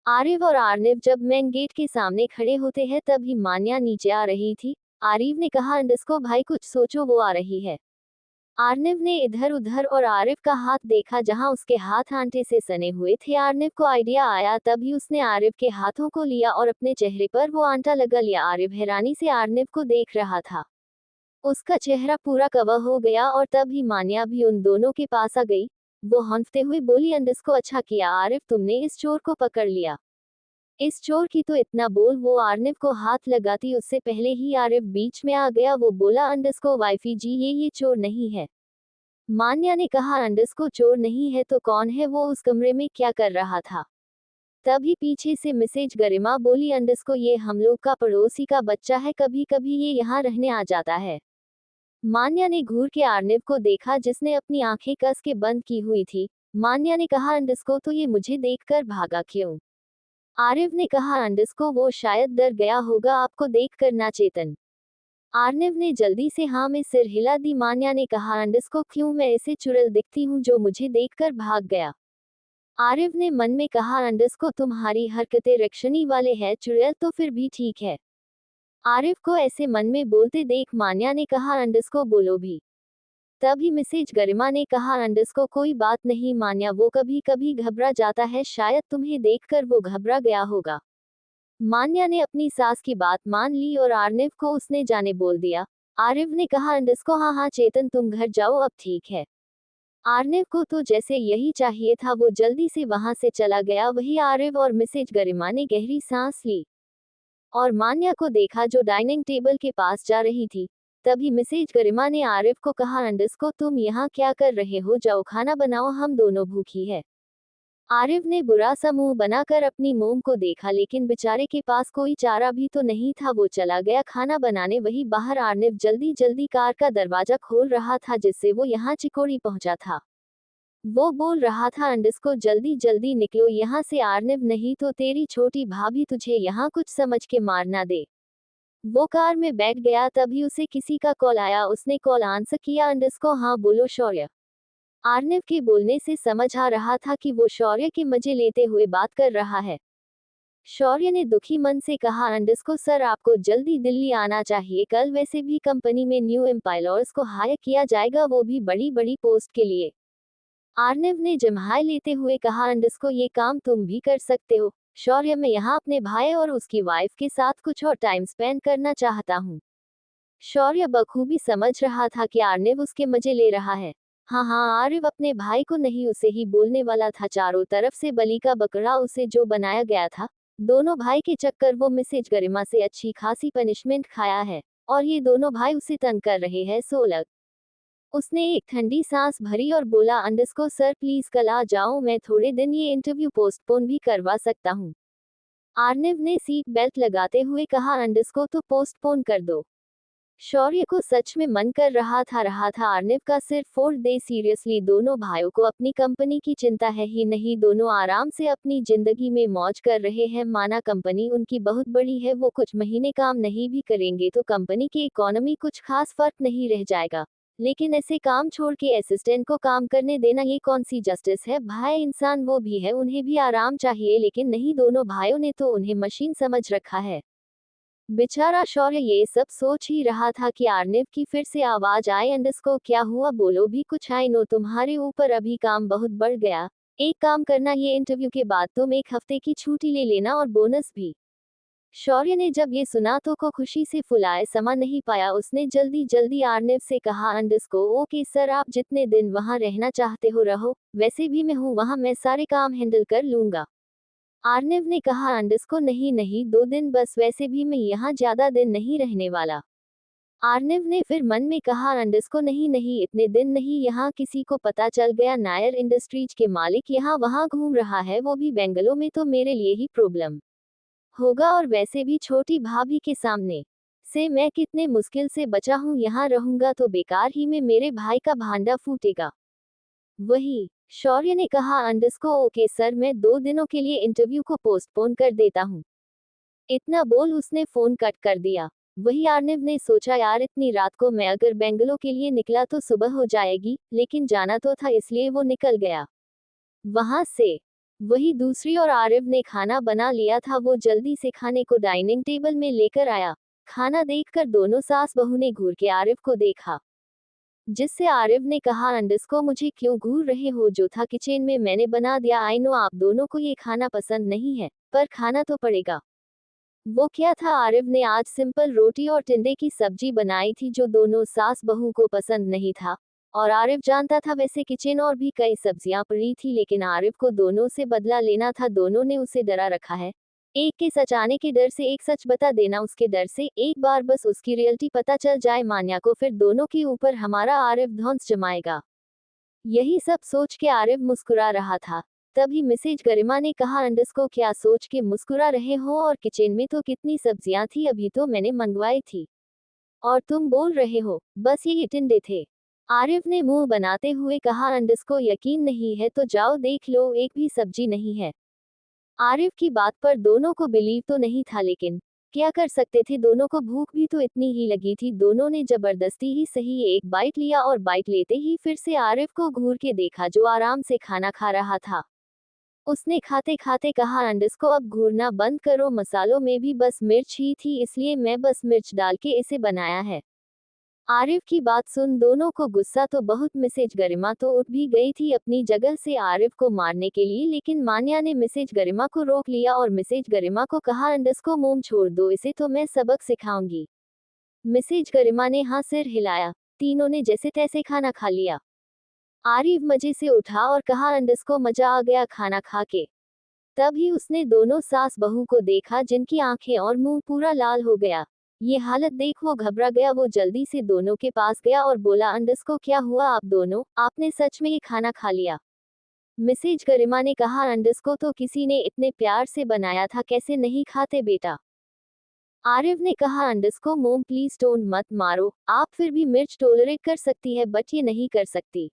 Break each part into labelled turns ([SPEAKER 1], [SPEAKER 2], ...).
[SPEAKER 1] आरिव और आर्निव जब main gate के सामने खड़े होते हैं तभी मान्या नीचे आ रही थी। आरिव ने कहा अंडस्को भाई कुछ सोचो वो आ रही है। आर्निव ने इधर उधर और आरिव का हाथ देखा जहां उसके हाथ आंटे से सने हुए थे। आर्निव को आइडिया आया तभी उसने आरिव के हाथों को लिया और अपने चेहरे पर वो आंटा लगा लिया। आरिव हैरानी से आर्निव को देख रहा था। उसका चेहरा पूरा कवर हो गया और तभी मान्या भी उन दोनों के पास आ गई। वो हंसते हुए बोली अंडस्को अच्छा किया आरिव तुमने इस चोर को पकड़ लिया। इस चोर की तो इतना बोल वो आर्निव को हाथ लगाती उससे पहले ही आरिव बीच में आ गया। वो बोला अंडस्को वाइफी जी ये चोर नहीं है। मान्या ने कहा अंडस्को चोर नहीं है तो कौन है वो उस कमरे में क्या कर रहा था। तभी पीछे से मिसेज गरिमा बोली अंडस्को ये हम लोग का पड़ोसी का बच्चा है कभी कभी ये यहाँ रहने आ जाता है। मान्या ने घूर के आर्निव को देखा जिसने अपनी आंखें कस के बंद की हुई थी। मान्या ने कहा अंडस्को तो ये मुझे देखकर भागा क्यों। आरिव ने कहा अंडस्को वो शायद डर गया होगा आपको देखकर ना चेतन। आर्निव ने जल्दी से हाँ में सिर हिला दी। मान्या ने कहा अंडस्को क्यों मैं ऐसे चुड़ैल दिखती हूँ जो मुझे देखकर भाग गया। आरिव ने मन में कहा अंडस्को तुम्हारी हरकतें रक्षणी वाले हैं चुड़ैल तो फिर भी ठीक है। आरिव को ऐसे मन में बोलते देख मान्या ने कहा अंडस्को बोलो भी। तभी मिसेज गरिमा ने कहा अंडस्को कोई बात नहीं मान्या वो कभी कभी घबरा जाता है शायद तुम्हें देखकर वो घबरा गया होगा। मान्या ने अपनी सास की बात मान ली और आर्निव को उसने जाने बोल दिया। आरिव ने कहा अंडस्को हाँ हाँ चेतन तुम घर जाओ अब ठीक है। आर्निव को तो जैसे यही चाहिए था वो जल्दी से वहां से चला गया। वही आरिव और मिसेज गरिमा ने गहरी सांस ली और मान्या को देखा जो डाइनिंग टेबल के पास जा रही थी। तभी मिसेज गरिमा ने आरिव को कहा अंडस्को तुम यहाँ क्या कर रहे हो जाओ खाना बनाओ हम दोनों भूखी है। आरिव ने बुरा सा मुंह बनाकर अपनी मोम को देखा लेकिन बेचारे के पास कोई चारा भी तो नहीं था। वो चला गया खाना बनाने। वही बाहर आर्निव जल्दी जल्दी कार का दरवाजा खोल रहा था जिससे वो यहाँ चिकोड़ी पहुंचा था। वो बोल रहा था अंडस्को जल्दी जल्दी निकलो यहाँ से आर्निव नहीं तो तेरी छोटी भाभी तुझे यहाँ कुछ समझ के मार ना दे। वो कार में बैठ गया तभी उसे किसी का कॉल आया। उसने कॉल आंसर किया अंडस्को हाँ बोलो शौर्य। आर्निव के बोलने से समझ आ रहा था कि वो शौर्य के मजे लेते हुए बात कर रहा है। शौर्य ने दुखी मन से कहा अंडस्को सर आपको जल्दी दिल्ली आना चाहिए कल वैसे भी कंपनी में न्यू एम्प्लॉयर्स को हायर किया जाएगा वो भी बड़ी बड़ी पोस्ट के लिए। आर्निव ने जम्हाई लेते हुए कहा अंडस्को ये काम तुम भी कर सकते हो। शौर्य मैं यहाँ अपने भाई और उसकी वाइफ के साथ कुछ और टाइम स्पेंड करना चाहता हूँ। शौर्य बखूबी समझ रहा था कि आर्निव उसके मजे ले रहा है। हाँ हाँ आरिव अपने भाई को नहीं उसे ही बोलने वाला था। चारों तरफ से बलि का बकरा उसे जो बनाया गया था। दोनों भाई के चक्कर वो मिसेज गरिमा से अच्छी खासी पनिशमेंट खाया है और ये दोनों भाई उसे तंग कर रहे हैं सोलग। उसने एक ठंडी सांस भरी और बोला अंडस्को सर प्लीज कल आ जाओ मैं थोड़े दिन ये इंटरव्यू पोस्टपोन भी करवा सकता हूँ। आर्निव ने सीट बेल्ट लगाते हुए कहा अंडस्को तो पोस्टपोन कर दो। शौर्य को सच में मन कर रहा था आर्निव का सिर फोड़ दे। सीरियसली दोनों भाइयों को अपनी कंपनी की चिंता है ही नहीं। दोनों आराम से अपनी जिंदगी में मौज कर रहे हैं। माना कंपनी उनकी बहुत बड़ी है वो कुछ महीने काम नहीं भी करेंगे तो कंपनी की इकोनॉमी कुछ खास फर्क नहीं रह जाएगा। लेकिन ऐसे काम छोड़ के असिस्टेंट को काम करने देना ये कौन सी जस्टिस है। भाई इंसान वो भी है उन्हें भी आराम चाहिए लेकिन नहीं दोनों भाइयों ने तो उन्हें मशीन समझ रखा है। बेचारा शौर्य ये सब सोच ही रहा था कि आर्निव की फिर से आवाज आए अंडस्को क्या हुआ बोलो भी कुछ। आई नो तुम्हारे ऊपर अभी काम बहुत बढ़ गया। एक काम करना ये इंटरव्यू के बाद तुम एक हफ्ते की छुट्टी ले लेना और बोनस भी। शौर्य ने जब ये सुना तो को खुशी से फुलाए समा नहीं पाया। उसने जल्दी जल्दी आर्निव से कहा अंडस्को ओके सर आप जितने दिन वहां रहना चाहते हो रहो वैसे भी मैं हूँ वहां मैं सारे काम हैंडल कर लूंगा। आर्निव ने कहा अंडस्को नहीं नहीं 2 दिन बस वैसे भी मैं यहाँ ज्यादा दिन नहीं रहने वाला। आर्निव ने फिर मन में कहा अंडस्को नहीं नहीं इतने दिन नहीं यहाँ किसी को पता चल गया नायर इंडस्ट्रीज के मालिक यहाँ वहाँ घूम रहा है वो भी बेंगलोर में तो मेरे लिए ही प्रॉब्लम होगा और वैसे भी छोटी भाभी के सामने से मैं कितने मुश्किल से बचा हूँ यहाँ रहूंगा तो बेकार ही में मेरे भाई का भांडा फूटेगा। वही शौर्य ने कहा अंडस्को ओके सर मैं 2 दिनों के लिए इंटरव्यू को पोस्टपोन कर देता हूँ। इतना बोल उसने फोन कट कर दिया। वही आर्निव ने सोचा यार इतनी रात को मैं अगर बेंगलोर के लिए निकला तो सुबह हो जाएगी लेकिन जाना तो था इसलिए वो निकल गया वहां से। वही दूसरी और आरिफ ने खाना बना लिया था। वो जल्दी से खाने को डाइनिंग टेबल में लेकर आया। खाना देखकर दोनों सास बहू ने घूर के आरिफ को देखा, जिससे आरिफ ने कहा, अंडस्को मुझे क्यों घूर रहे हो? जो था किचन में मैंने बना दिया। आई नो आप दोनों को ये खाना पसंद नहीं है, पर खाना तो पड़ेगा। वो क्या था? आरिफ ने आज सिंपल रोटी और टिंडे की सब्जी बनाई थी, जो दोनों सास बहू को पसंद नहीं था। और आरिफ जानता था वैसे किचन और भी कई सब्जियां पड़ी थी, लेकिन आरिफ को दोनों से बदला लेना था। दोनों ने उसे डरा रखा है, एक के सच आने के डर से, एक सच बता देना उसके डर से। एक बार बस उसकी रियलिटी पता चल जाए मान्या को, फिर दोनों के ऊपर हमारा आरिफ ध्वंस जमाएगा। यही सब सोच के आरिफ मुस्कुरा रहा था। तभी मिसेज गरिमा ने कहा, अंडस्को क्या सोच के मुस्कुरा रहे हो? और किचन में तो कितनी सब्जियां थी, अभी तो मैंने मंगवाई थी। और तुम बोल रहे हो बस ये टिंडे थे? आरिफ ने मुंह बनाते हुए कहा, अंडस्को यकीन नहीं है तो जाओ देख लो, एक भी सब्जी नहीं है। आरिफ की बात पर दोनों को बिलीव तो नहीं था, लेकिन क्या कर सकते थे? दोनों को भूख भी तो इतनी ही लगी थी। दोनों ने जबरदस्ती ही सही एक बाइट लिया, और बाइट लेते ही फिर से आरिफ को घूर के देखा, जो आराम से खाना खा रहा था। उसने खाते खाते कहा, अंडस्को अब घूरना बंद करो, मसालों में भी बस मिर्च ही थी, इसलिए मैं बस मिर्च डाल के इसे बनाया है। आरिफ की बात सुन दोनों को गुस्सा तो बहुत। मिसेज गरिमा तो उठ भी गई थी अपनी जगह से आरिफ को मारने के लिए, लेकिन मान्या ने मिसेज गरिमा को रोक लिया और मिसेज गरिमा को कहा, अंडस्को मोम छोड़ दो, इसे तो मैं सबक सिखाऊंगी। मिसेज गरिमा ने हाँ सिर हिलाया। तीनों ने जैसे तैसे खाना खा लिया। आरिफ मजे से उठा और कहा, अंडस्को मजा आ गया खाना खा के। तभी उसने दोनों सास बहू को देखा, जिनकी आंखें और मुंह पूरा लाल हो गया। ये हालत देख वो घबरा गया। वो जल्दी से दोनों के पास गया और बोला, अंडस्को क्या हुआ आप दोनों? आपने सच में ये खाना खा लिया? मिसेज गरिमा ने कहा, अंडस्को तो किसी ने इतने प्यार से बनाया था, कैसे नहीं खाते बेटा? आरिफ ने कहा, अंडस्को मोम प्लीज टोन मत मारो, आप फिर भी मिर्च टोलरेट कर सकती है, बट ये नहीं कर सकती।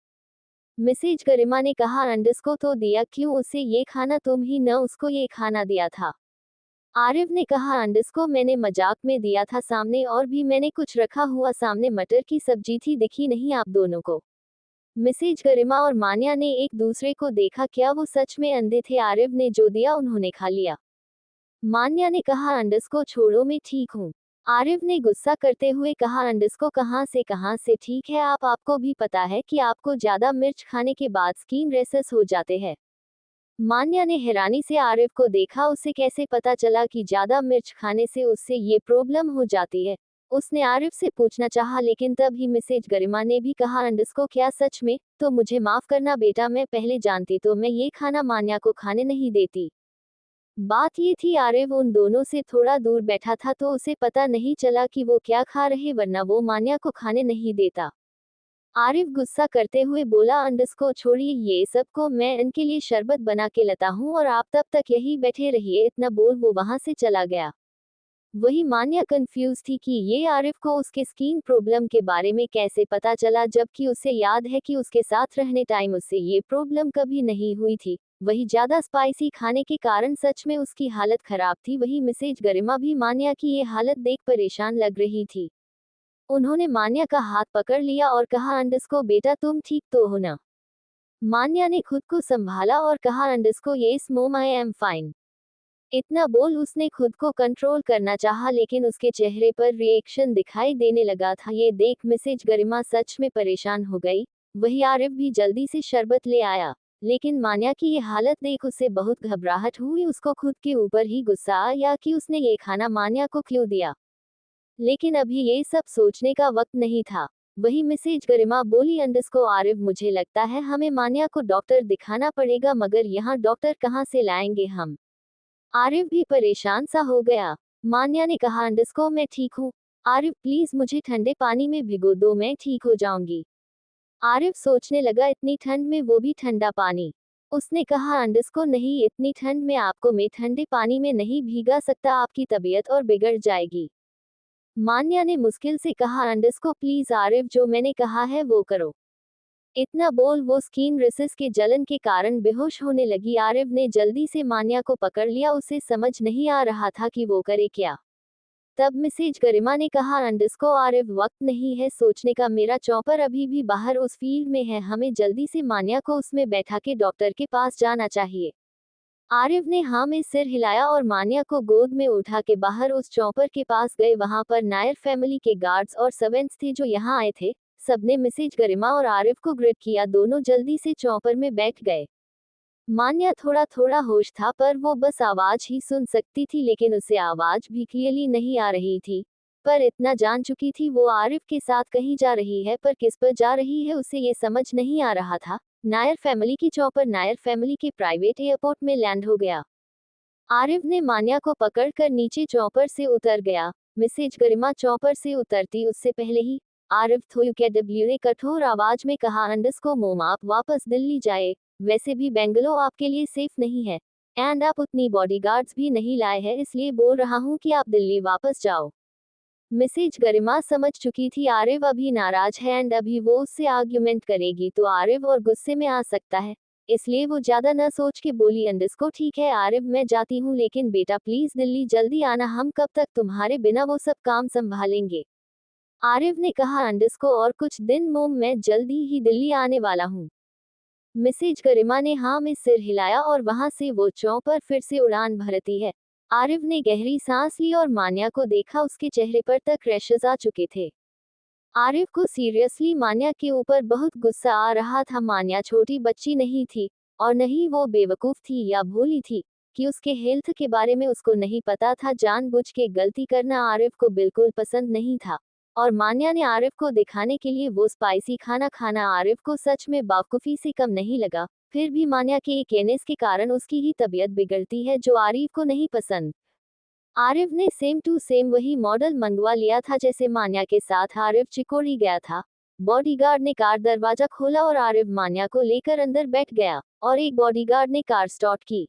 [SPEAKER 1] मिसेज गरिमा ने कहा, अंडस्को तो दिया क्यों उसे ये खाना? तुम ही न उसको ये खाना दिया था। आरिफ ने कहा, अंडस्को मैंने मजाक में दिया था सामने, और भी मैंने कुछ रखा हुआ सामने, मटर की सब्जी थी, दिखी नहीं आप दोनों को? मिसेज गरिमा और मान्या ने एक दूसरे को देखा, क्या वो सच में अंधे थे? आरिफ ने जो दिया उन्होंने खा लिया। मान्या ने कहा, अंडस्को छोड़ो मैं ठीक हूँ। आरिफ ने गुस्सा करते हुए कहा, अंडस्को कहाँ से ठीक है आप? आपको भी पता है कि आपको ज्यादा मिर्च खाने के बाद स्किन रेसेस हो जाते हैं। मान्या ने हैरानी से आरिफ को देखा, उसे कैसे पता चला कि ज्यादा मिर्च खाने से उससे ये प्रॉब्लम हो जाती है? उसने आरिफ से पूछना चाहा, लेकिन तभी मिसेज गरिमा ने भी कहा, अंडस्को क्या सच में? तो मुझे माफ करना बेटा, मैं पहले जानती तो मैं ये खाना मान्या को खाने नहीं देती। बात ये थी, आरिफ उन दोनों से थोड़ा दूर बैठा था, तो उसे पता नहीं चला कि वो क्या खा रहे, वरना वो मान्या को खाने नहीं देता। आरिफ गुस्सा करते हुए बोला, अंडस्को छोड़िए ये सब को, मैं इनके लिए शरबत बना के लाता हूँ और आप तब तक यही बैठे रहिए। इतना बोल वो वहां से चला गया। वही मान्या कंफ्यूज थी कि ये आरिफ को उसके स्किन प्रॉब्लम के बारे में कैसे पता चला, जबकि उसे याद है कि उसके साथ रहने टाइम उससे ये प्रॉब्लम कभी नहीं हुई थी। वही ज्यादा स्पाइसी खाने के कारण सच में उसकी हालत खराब थी। वही मिसेज गरिमा भी मान्या की ये हालत देख परेशान लग रही थी। उन्होंने मान्या का हाथ पकड़ लिया और कहा, अंडस्को बेटा तुम ठीक तो हो ना? मान्या ने खुद को संभाला और कहा, अंडस्को येस मोम आई एम फाइन। इतना बोल उसने खुद को कंट्रोल करना चाहा, लेकिन उसके चेहरे पर रिएक्शन दिखाई देने लगा था। ये देख मिसेज गरिमा सच में परेशान हो गई। वही आरिफ भी जल्दी से शरबत ले आया, लेकिन मान्या की ये हालत देख उसे बहुत घबराहट हुई। उसको खुद के ऊपर ही गुस्सा आया कि उसने ये खाना मान्या को क्यों दिया। लेकिन अभी ये सब सोचने का वक्त नहीं था। वही मिसेज गरिमा बोली, अंडस्को आरिफ मुझे लगता है हमें मान्या को डॉक्टर दिखाना पड़ेगा, मगर यहाँ डॉक्टर कहाँ से लाएंगे हम? आरिफ भी परेशान सा हो गया। मान्या ने कहा, अंडस्को मैं ठीक हूँ। आरिफ प्लीज मुझे ठंडे पानी में भिगो दो, मैं ठीक हो जाऊंगी। आरिफ सोचने लगा, इतनी ठंड में वो भी ठंडा पानी? उसने कहा, अंडस्को नहीं, इतनी ठंड में आपको मैं ठंडे पानी में नहीं भीगा सकता, आपकी तबीयत और बिगड़ जाएगी। मान्या ने मुश्किल से कहा, अंडस्को प्लीज आरिफ जो मैंने कहा है वो करो। इतना बोल वो स्किन रेसेस के जलन के कारण बेहोश होने लगी। आरिफ ने जल्दी से मान्या को पकड़ लिया, उसे समझ नहीं आ रहा था कि वो करे क्या। तब मिसेज गरिमा ने कहा, अंडस्को आरिफ वक्त नहीं है सोचने का, मेरा चॉपर अभी भी बाहर उस फील्ड में है, हमें जल्दी से मान्या को उसमें बैठा के डॉक्टर के पास जाना चाहिए। आरिफ ने हाँ में सिर हिलाया और मान्या को गोद में उठा के बाहर उस चौपर के पास गए। वहां पर नायर फैमिली के गार्ड्स और सर्वेंट्स थे जो यहाँ आए थे। सबने मिसेज गरिमा और आरिफ को ग्रिड किया। दोनों जल्दी से चौपर में बैठ गए। मान्या थोड़ा थोड़ा होश था, पर वो बस आवाज ही सुन सकती थी, लेकिन उसे आवाज भी क्लियरली नहीं आ रही थी। पर इतना जान चुकी थी वो आरिफ के साथ कहीं जा रही है, पर किस पर जा रही है उसे ये समझ नहीं आ रहा था। नायर फैमिली की चौपर नायर फैमिली के प्राइवेट एयरपोर्ट में लैंड हो गया। आरिफ ने मान्या को पकड़कर नीचे चौपर से उतर गया। मिसेज गरिमा चौपर से उतरती उससे पहले ही आरिफ थोयुकेडब्ल्यू ने कठोर आवाज में कहा, अंडरस्को मोम, आप वापस दिल्ली जाए। वैसे भी बेंगलो आपके लिए सेफ नहीं है, एंड आप उतनी बॉडीगार्ड्स भी नहीं लाए हैं, इसलिए बोल रहा हूँ कि आप दिल्ली वापस जाओ। मिसेज गरिमा समझ चुकी थी आरिफ अभी नाराज है एंड अभी वो उससे आर्ग्यूमेंट करेगी तो आरिफ और गुस्से में आ सकता है। इसलिए वो ज्यादा न सोच के बोली, अंडरस्को ठीक है आरिफ, मैं जाती हूँ, लेकिन बेटा प्लीज दिल्ली जल्दी आना, हम कब तक तुम्हारे बिना वो सब काम संभालेंगे। आरिफ ने कहा, अंडरस्को और कुछ दिन मोम, मैं जल्दी ही दिल्ली आने वाला हूँ। मिसेज गरिमा ने हाँ में सिर हिलाया और वहां से वो चौपर फिर से उड़ान भरती है। आरिफ ने गहरी सांस ली और मान्या को देखा। उसके चेहरे पर तक रैशेज आ चुके थे। आरिफ को सीरियसली मान्या के ऊपर बहुत गुस्सा आ रहा था। मान्या छोटी बच्ची नहीं थी, और नहीं वो बेवकूफ थी या भोली थी कि उसके हेल्थ के बारे में उसको नहीं पता था। जानबूझ के गलती करना आरिफ को बिल्कुल पसंद नहीं था, और मान्या ने आरिफ को दिखाने के लिए वो स्पाइसी खाना खाना आरिफ को सच में बेवकूफी से कम नहीं लगा। फिर भी मान्या के केनेस के कारण उसकी ही तबीयत बिगड़ती है, जो आरिफ को नहीं पसंद। आरिफ ने सेम टू सेम वही मॉडल मंगवा लिया था जैसे मान्या के साथ आरिफ चिकोड़ी गया था। बॉडीगार्ड ने कार दरवाजा खोला और आरिफ मान्या को लेकर अंदर बैठ गया, और एक बॉडीगार्ड ने कार स्टार्ट की।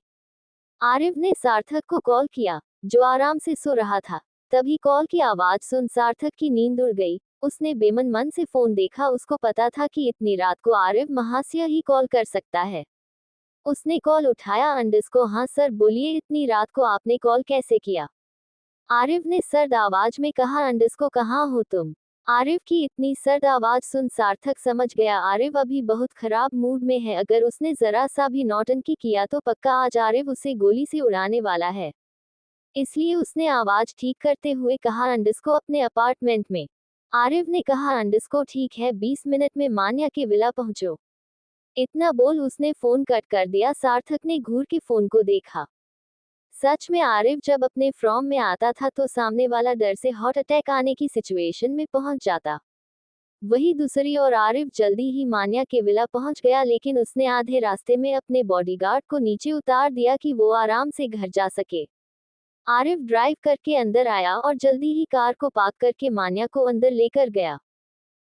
[SPEAKER 1] आरिफ ने सार्थक को कॉल किया, जो आराम से सो रहा था। तभी कॉल की आवाज सुन सार्थक की नींद उड़ गई। उसने बेमन मन से फोन देखा। उसको पता था कि इतनी रात को आरिफ महाशय ही कॉल कर सकता है। उसने कॉल उठाया, अंडरस्को हाँ सर बोलिए, इतनी रात को आपने कॉल कैसे किया। आरिफ ने सर्द आवाज में कहा, अंडरस्को कहाँ हो तुम। आरिफ की इतनी सर्द आवाज सुन सार्थक समझ गया आरिफ अभी बहुत खराब मूड में है। अगर उसने जरा सा भी नौटंकी किया तो पक्का आज आरिफ उसे गोली से उड़ाने वाला है। इसलिए उसने आवाज ठीक करते हुए कहा, अंडरस्को अपने अपार्टमेंट में। आरिफ ने कहा, अंडरस्को ठीक है, 20 मिनट में मान्या के विला पहुंचो। इतना बोल उसने फोन कट कर दिया। सार्थक ने घूर के फोन को देखा। सच में आरिफ जब अपने फ्रॉम में आता था तो सामने वाला डर से हार्ट अटैक आने की सिचुएशन में पहुंच जाता। वही दूसरी ओर आरिफ जल्दी ही मान्या के विला पहुंच गया, लेकिन उसने आधे रास्ते में अपने बॉडीगार्ड को नीचे उतार दिया कि वो आराम से घर जा सके। आरिफ ड्राइव करके अंदर आया और जल्दी ही कार को पार्क करके मान्या को अंदर लेकर गया।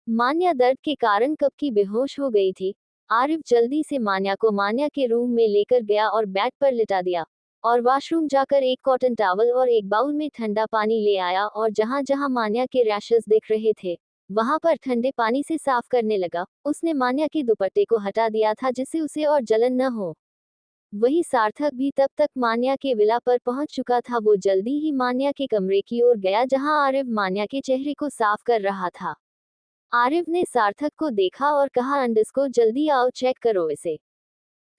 [SPEAKER 1] मान्या दर्द के कारण कब की बेहोश हो गई थी। आरिफ जल्दी से मान्या को मान्या के रूम में लेकर गया और बेड पर लिटा दिया, और वॉशरूम जाकर एक कॉटन टॉवल और एक बाउल में ठंडा पानी ले आया, और जहां जहां मान्या के रैशेस दिख रहे थे वहां पर ठंडे पानी से साफ करने लगा। उसने मान्या के दुपट्टे को हटा दिया था जिससे उसे और जलन न हो। वही सार्थक भी तब तक मान्या के विला पर पहुंच चुका था। वो जल्दी ही मान्या के कमरे की ओर गया जहां आरिफ मान्या के चेहरे को साफ कर रहा था। आरिफ ने सार्थक को देखा और कहा, अंडरस्को जल्दी आओ, चेक करो इसे।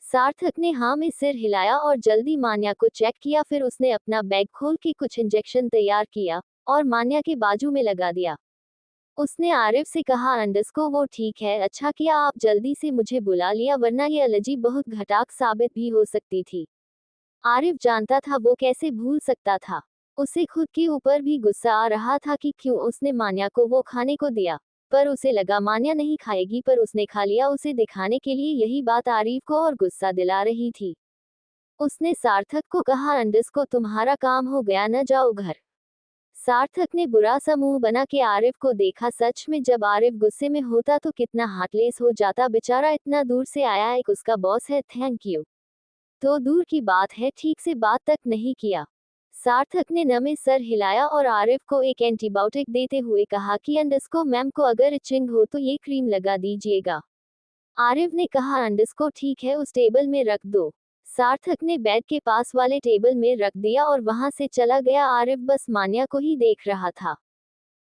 [SPEAKER 1] सार्थक ने हाँ में सिर हिलाया और जल्दी मान्या को चेक किया। फिर उसने अपना बैग खोल के कुछ इंजेक्शन तैयार किया और मान्या के बाजू में लगा दिया। उसने आरिफ से कहा, अंडरस्को वो ठीक है, अच्छा किया आप जल्दी से मुझे बुला लिया, वरना ये एलर्जी बहुत घातक साबित भी हो सकती थी। आरिफ जानता था वो कैसे भूल सकता था। उसे खुद के ऊपर भी गुस्सा आ रहा था कि क्यों उसने मान्या को वो खाने को दिया। पर उसे लगा मान्या नहीं खाएगी, पर उसने खा लिया उसे दिखाने के लिए। यही बात आरिफ को और गुस्सा दिला रही थी। उसने सार्थक को कहा, अंडरस्को तुम्हारा काम हो गया, न जाओ घर। सार्थक ने बुरा सा मुंह बना के आरिफ को देखा। सच में जब आरिफ गुस्से में होता तो कितना हार्टलेस हो जाता। बेचारा इतना दूर से आया, एक उसका बॉस है, थैंक यू तो दूर की बात है, ठीक से बात तक नहीं किया। सार्थक ने नमे सर हिलाया और आरिफ को एक एंटीबायोटिक देते हुए कहा कि अंडरस्को मैम को अगर इचिंग हो तो ये क्रीम लगा दीजिएगा। आरिफ ने कहा, अंडरस्को ठीक है, उस टेबल में रख दो। सार्थक ने बेड के पास वाले टेबल में रख दिया और वहां से चला गया। आरिफ बस मान्या को ही देख रहा था।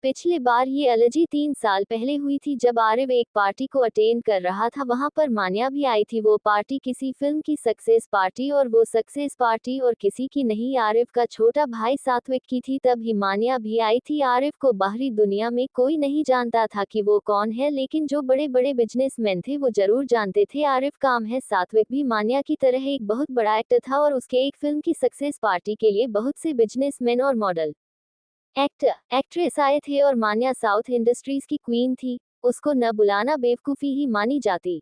[SPEAKER 1] पिछले बार ये अलर्जी 3 साल पहले हुई थी जब आरिव एक पार्टी को अटेंड कर रहा था, वहां पर मान्या भी आई थी। वो पार्टी किसी फिल्म की सक्सेस पार्टी, और वो सक्सेस पार्टी और किसी की नहीं, आरिव का छोटा भाई सात्विक की थी। तभी मान्या भी आई थी। आरिव को बाहरी दुनिया में कोई नहीं जानता था कि वो कौन है, लेकिन जो बड़े बड़े बिजनेसमैन थे वो जरूर जानते थे आरिव काम है। सात्विक भी मान्या की तरह एक बहुत बड़ा एक्टर था और उसके एक फिल्म की सक्सेस पार्टी के लिए बहुत से बिजनेसमैन और मॉडल, एक्टर, एक्ट्रेस आए थे और मान्या साउथ इंडस्ट्रीज की क्वीन थी। उसको न बुलाना बेवकूफ़ी ही मानी जाती।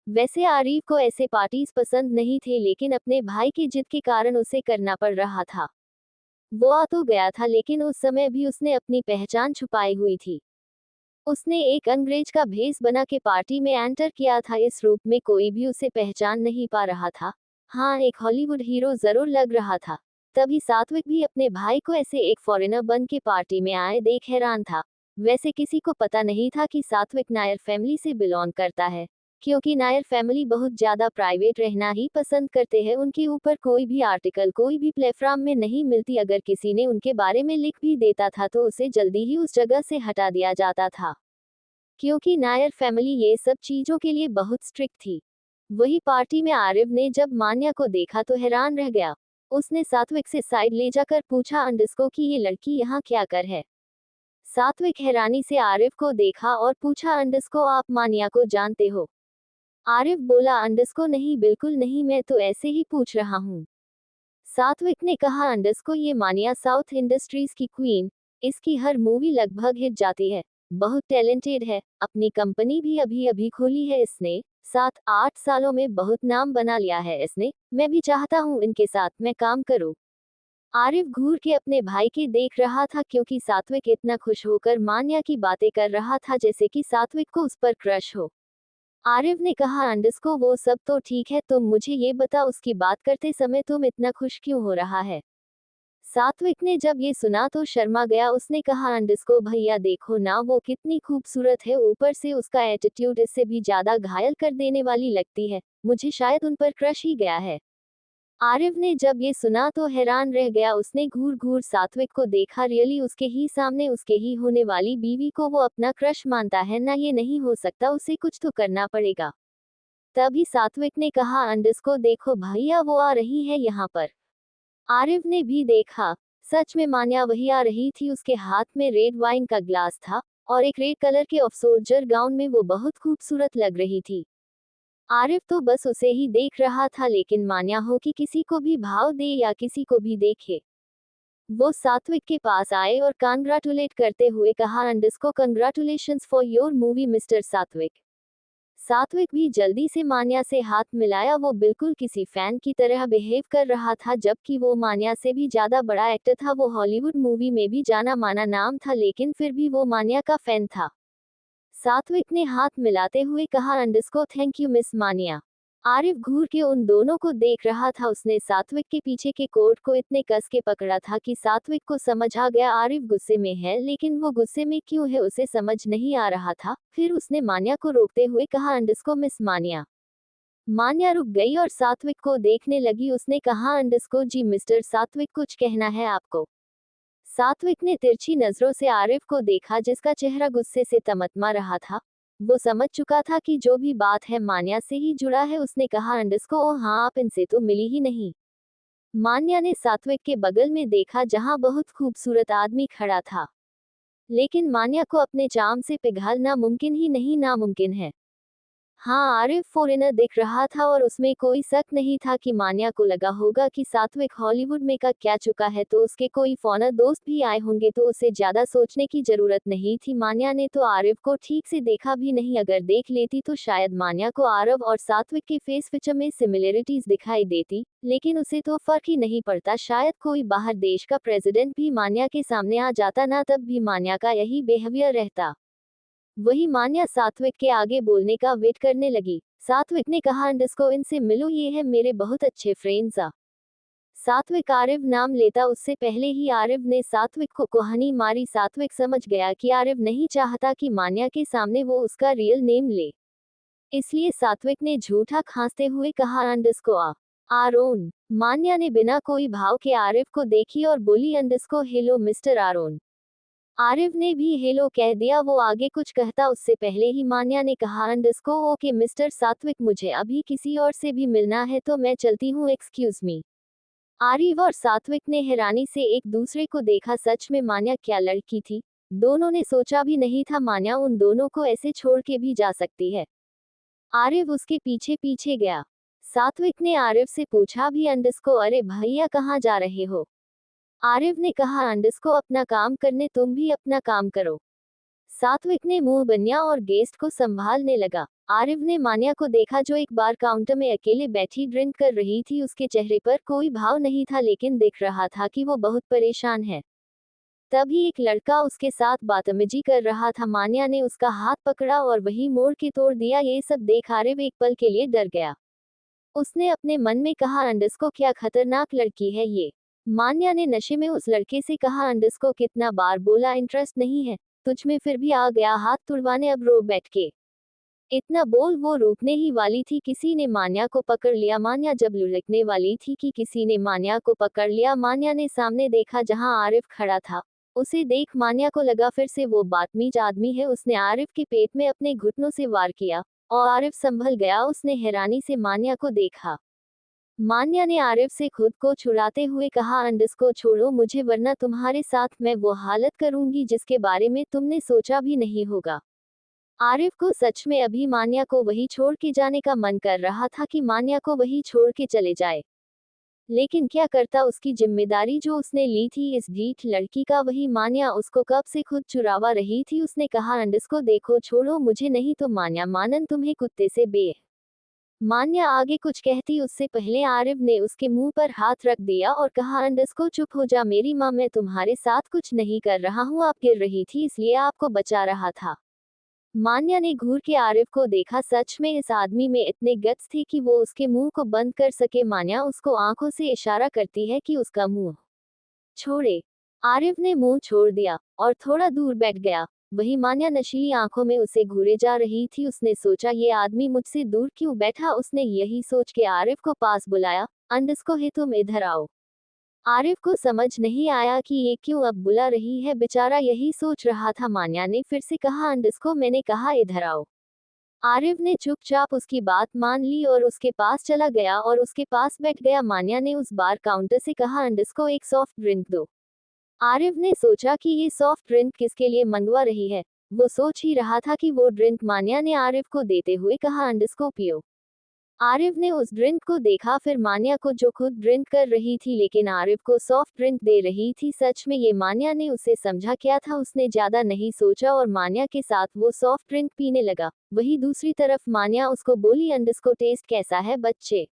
[SPEAKER 1] वैसे आरिफ को ऐसे पार्टीज पसंद नहीं थे, लेकिन अपने भाई की जिद के कारण उसे करना पड़ रहा था। वो आ तो गया था, लेकिन उस समय भी उसने अपनी पहचान छुपाई हुई थी। उसने एक अंग्रेज का भेष बना के पार्टी में एंटर किया था। इस रूप में कोई भी उसे पहचान नहीं पा रहा था। हाँ, एक हॉलीवुड हीरो जरूर लग रहा था। तभी सात्विक भी अपने भाई को ऐसे एक फॉरेनर बन के पार्टी में आए देख हैरान था। वैसे किसी को पता नहीं था कि सात्विक नायर फैमिली से बिलोंग करता है, क्योंकि नायर फैमिली बहुत ज्यादा प्राइवेट रहना ही पसंद करते हैं। उनके ऊपर कोई भी आर्टिकल कोई भी प्लेटफॉर्म में नहीं मिलती। अगर किसी ने उनके बारे में लिख भी देता था तो उसे जल्दी ही उस जगह से हटा दिया जाता था, क्योंकि नायर फैमिली ये सब चीजों के लिए बहुत स्ट्रिक्ट थी। वही पार्टी में आरिव ने जब मान्या को देखा तो हैरान रह गया। उसने सात्विक से साइड ले जाकर पूछा अंडस्को कि ये लड़की यहाँ क्या कर है। सात्विक हैरानी से आरिफ को देखा और पूछा अंडस्को, आप मान्या को जानते हो? आरिफ बोला, अंडस्को नहीं, बिल्कुल नहीं, मैं तो ऐसे ही पूछ रहा हूँ। सात्विक ने कहा, अंडस्को ये मान्या साउथ इंडस्ट्रीज की क्वीन, इसकी हर मूवी लगभग हिट जाती है, बहुत टैलेंटेड है, अपनी कंपनी भी अभी अभी खोली है इसने, 7-8 सालों में बहुत नाम बना लिया है इसने। मैं भी चाहता हूँ इनके साथ मैं काम करूँ। आरिफ घूर के अपने भाई के देख रहा था, क्योंकि सात्विक इतना खुश होकर मान्या की बातें कर रहा था जैसे कि सात्विक को उस पर क्रश हो। आरिफ ने कहा, अंडस्को वो सब तो ठीक है, तुम मुझे ये बता उसकी बात करते समय तुम इतना खुश क्यों हो रहा है? सात्विक ने जब ये सुना तो शर्मा गया। उसने कहा, अंडस्को भैया देखो ना, वो कितनी खूबसूरत है, ऊपर से उसका एटीट्यूड इससे भी ज्यादा घायल कर देने वाली लगती है, मुझे शायद उन पर क्रश ही गया है। आरिफ ने जब ये सुना तो हैरान रह गया। उसने घूर घूर सात्विक को देखा। रियली उसके ही सामने उसके ही होने वाली बीवी को वो अपना क्रश मानता है ना? ये नहीं हो सकता, उसे कुछ तो करना पड़ेगा। तभी सात्विक ने कहा, अंडस्को देखो भैया, वो आ रही है यहाँ पर। आरिफ ने भी देखा। सच में मान्या वही आ रही थी। उसके हाथ में रेड वाइन का ग्लास था और एक रेड कलर के ऑफ सोल्जर गाउन में वो बहुत खूबसूरत लग रही थी। आरिफ तो बस उसे ही देख रहा था, लेकिन मान्या हो कि किसी को भी भाव दे या किसी को भी देखे। वो सात्विक के पास आए और कांग्रेचुलेट करते हुए कहा, अंडस्को congratulations for your movie mister सात्विक। सात्विक भी जल्दी से मान्या से हाथ मिलाया। वो बिल्कुल किसी फैन की तरह बिहेव कर रहा था, जबकि वो मान्या से भी ज्यादा बड़ा एक्टर था। वो हॉलीवुड मूवी में भी जाना माना नाम था, लेकिन फिर भी वो मान्या का फैन था। सात्विक ने हाथ मिलाते हुए कहा, अंडस्को थैंक यू मिस मानिया। आरिफ घूर के उन दोनों को देख रहा था। उसने सात्विक के पीछे के कोट को इतने कस के पकड़ा था कि सात्विक को समझ आ गया आरिफ गुस्से में है, लेकिन वो गुस्से में क्यों है उसे समझ नहीं आ रहा था। फिर उसने मान्या को रोकते हुए कहा, अंडस्को मिस मान्या। मान्या रुक गई और सात्विक को देखने लगी। उसने कहा, अंडस्को जी मिस्टर सात्विक, कुछ कहना है आपको? सात्विक ने तिरछी नजरों से आरिफ को देखा, जिसका चेहरा गुस्से से तमतमा रहा था। वो समझ चुका था कि जो भी बात है मान्या से ही जुड़ा है। उसने कहा, अंडस्को ओ हाँ, आप इनसे तो मिली ही नहीं। मान्या ने सात्विक के बगल में देखा, जहां बहुत खूबसूरत आदमी खड़ा था, लेकिन मान्या को अपने चार्म से पिघलना मुमकिन ही नहीं, नामुमकिन है। हाँ, आरिफ फॉरेनर दिख रहा था और उसमें कोई शक नहीं था कि मान्या को लगा होगा कि सात्विक हॉलीवुड में का क्या चुका है, तो उसके कोई फॉरेनर दोस्त भी आए होंगे, तो उसे ज्यादा सोचने की जरूरत नहीं थी। मान्या ने तो आरिफ को ठीक से देखा भी नहीं। अगर देख लेती तो शायद मान्या को आरव और सात्विक के फेस पिक्चर में सिमिलरिटीज दिखाई देती, लेकिन उसे तो फर्क ही नहीं पड़ता। शायद कोई बाहर देश का प्रेसिडेंट भी मान्या के सामने आ जाता ना, तब भी मान्या का यही बिहेवियर रहता। वही मान्या सात्विक के आगे बोलने का वेट करने लगी। सात्विक ने कहा, अंडस्को इनसे मिलो, ये है मेरे बहुत अच्छे फ्रेंड्स। सात्विक आरिव नाम लेता उससे पहले ही आरिव ने सात्विक को कहानी मारी। सात्विक समझ गया कि आरिव नहीं चाहता कि मान्या के सामने वो उसका रियल नेम ले, इसलिए सात्विक ने झूठा खांसते हुए कहा, अंडस्को आरोन। मान्या ने बिना कोई भाव के आरिव को देखी और बोली, अंडस्को हेलो मिस्टर आरोन। आरिफ ने भी हेलो कह दिया। वो आगे कुछ कहता उससे पहले ही मान्या ने कहा अंडरस्को ओके मिस्टर सात्विक, मुझे अभी किसी और से भी मिलना है तो मैं चलती हूँ, एक्सक्यूज मी। आरिफ और सात्विक ने हैरानी से एक दूसरे को देखा। सच में मान्या क्या लड़की थी। दोनों ने सोचा भी नहीं था मान्या उन दोनों को ऐसे छोड़ के भी जा सकती है। आरिफ उसके पीछे पीछे गया। सात्विक ने आरिफ से पूछा भी अंडरस्को अरे भैया कहाँ जा रहे हो। आरिफ ने कहा अंडरस्को अपना काम करने, तुम भी अपना काम करो। सात्विक ने मुंह बनिया और गेस्ट को संभालने लगा। आरिफ ने मान्या को देखा जो एक बार काउंटर में अकेले बैठी ड्रिंक कर रही थी। उसके चेहरे पर कोई भाव नहीं था लेकिन दिख रहा था कि वो बहुत परेशान है। तभी एक लड़का उसके साथ बदतमीजी कर रहा था। मान्या ने उसका हाथ पकड़ा और वही मोड़ के तोड़ दिया। ये सब देख आरिफ एक पल के लिए डर गया। उसने अपने मन में कहा अंडरस्को क्या खतरनाक लड़की है ये। मान्या ने नशे में उस लड़के से कहा अंडरस्को कितना बार बोला इंटरेस्ट नहीं है तुझ में, फिर भी आ गया हाथ तुड़वाने, अब रो बैठ के। इतना बोल वो रोकने ही वाली थी, किसी ने मान्या को पकड़ लिया। मान्या जब लुढ़कने वाली थी कि किसी ने मान्या को पकड़ लिया। मान्या ने सामने देखा जहां आरिफ खड़ा था। उसे देख मान्या को लगा फिर से वो बदतमीज आदमी है। उसने आरिफ के पेट में अपने घुटनों से वार किया और आरिफ संभल गया। उसने हैरानी से मान्या को देखा। मान्या ने आरिफ से खुद को छुड़ाते हुए कहा अंडरस्को छोड़ो मुझे वरना तुम्हारे साथ मैं वो हालत करूंगी जिसके बारे में तुमने सोचा भी नहीं होगा। आरिफ को सच में अभी मान्या को वही छोड़ के जाने का मन कर रहा था कि मान्या को वही छोड़ के चले जाए। लेकिन क्या करता, उसकी जिम्मेदारी जो उसने ली थी इस ढीठ लड़की का वही मान्या उसको कब से खुद चुरावा रही थी। उसने कहा अंडरस्को देखो छोड़ो मुझे नहीं तो मान्या मानन तुम्हें कुत्ते से बे। मान्या आगे कुछ कहती उससे पहले आरिफ ने उसके मुंह पर हाथ रख दिया और कहा अंडरस्को चुप हो जा मेरी माँ, मैं तुम्हारे साथ कुछ नहीं कर रहा हूँ, आप गिर रही थी इसलिए आपको बचा रहा था। मान्या ने घूर के आरिफ को देखा। सच में इस आदमी में इतने गट्स थे कि वो उसके मुंह को बंद कर सके। मान्या उसको आंखों से इशारा करती है कि उसका मुंह छोड़े। आरिफ ने मुंह छोड़ दिया और थोड़ा दूर बैठ गया। वही मान्या नशीली आंखों में उसे घूरे जा रही थी। उसने सोचा ये आदमी मुझसे दूर क्यों बैठा। उसने यही सोच के आरिफ को पास बुलाया। अंडरस्को है तुम इधर आओ। आरिफ को समझ नहीं आया कि ये क्यों अब बुला रही है, बेचारा यही सोच रहा था। मान्या ने फिर से कहा अंडरस्को मैंने कहा इधर आओ। आरिफ ने चुपचाप उसकी बात मान ली और उसके पास चला गया और उसके पास बैठ गया। मान्या ने उस बार काउंटर से कहा अंडरस्को एक सॉफ्ट ड्रिंक दो। आरिफ ने सोचा कि ये सॉफ्ट ड्रिंक किसके लिए मंगवा रही है। वो सोच ही रहा था कि वो ड्रिंक मान्या ने आरिफ को देते हुए कहा अंडरस्को पियो। आरिफ ने उस ड्रिंक को देखा, फिर मान्या को जो खुद ड्रिंक कर रही थी लेकिन आरिफ को सॉफ्ट ड्रिंक दे रही थी। सच में ये मान्या ने उसे समझा क्या था। उसने ज्यादा नहीं सोचा और मान्या के साथ वो सॉफ्ट ड्रिंक पीने लगा। वही दूसरी तरफ मान्या उसको बोली अंडरस्को टेस्ट कैसा है बच्चे।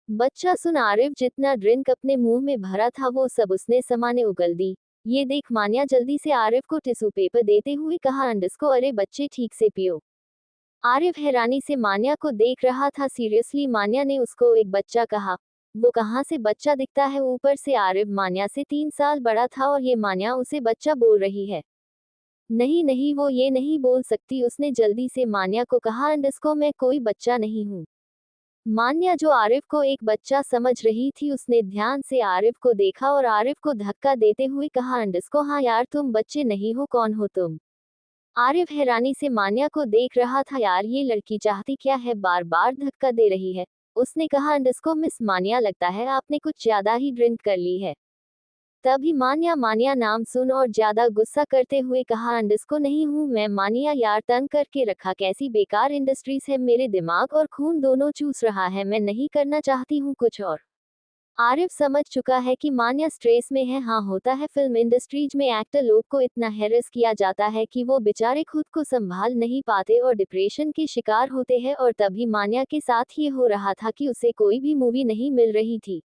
[SPEAKER 1] बच्चा सुन आरिफ जितना ड्रिंक अपने मुंह में भरा था वो सब उसने समाने उगल दी। ये देख मान्या जल्दी से आरिफ को टिश्यू पेपर देते हुए कहा अंडरस्को अरे बच्चे ठीक से पियो। आरिफ हैरानी से मान्या को देख रहा था। सीरियसली मान्या ने उसको एक बच्चा कहा। वो कहाँ से बच्चा दिखता है, ऊपर से आरिफ मान्या से 3 साल बड़ा था और ये मान्या उसे बच्चा बोल रही है। नहीं नहीं वो ये नहीं बोल सकती। उसने जल्दी से मान्या को कहा अंडरस्को मैं कोई बच्चा नहीं हूँ। मान्या जो आरिफ को एक बच्चा समझ रही थी उसने ध्यान से आरिफ को देखा और आरिफ को धक्का देते हुए कहा अंडरस्को हाँ यार तुम बच्चे नहीं हो, कौन हो तुम। आरिफ हैरानी से मान्या को देख रहा था। यार ये लड़की चाहती क्या है, बार बार धक्का दे रही है। उसने कहा अंडरस्को मिस मान्या लगता है आपने कुछ ज्यादा ही ड्रिंक कर ली है। तभी मान्या मान्या नाम सुन और ज्यादा गुस्सा करते हुए कहा अंडरस्को नहीं हूँ मैं मान्या, यार तंग करके रखा, कैसी बेकार इंडस्ट्रीज है, मेरे दिमाग और खून दोनों चूस रहा है, मैं नहीं करना चाहती हूँ कुछ और। आरिफ समझ चुका है कि मान्या स्ट्रेस में है। हाँ होता है, फिल्म इंडस्ट्रीज में एक्टर लोग को इतना हैरेस किया जाता है कि वो बेचारे खुद को संभाल नहीं पाते और डिप्रेशन के शिकार होते हैं। और तभी मान्या के साथ ये हो रहा था कि उसे कोई भी मूवी नहीं मिल रही थी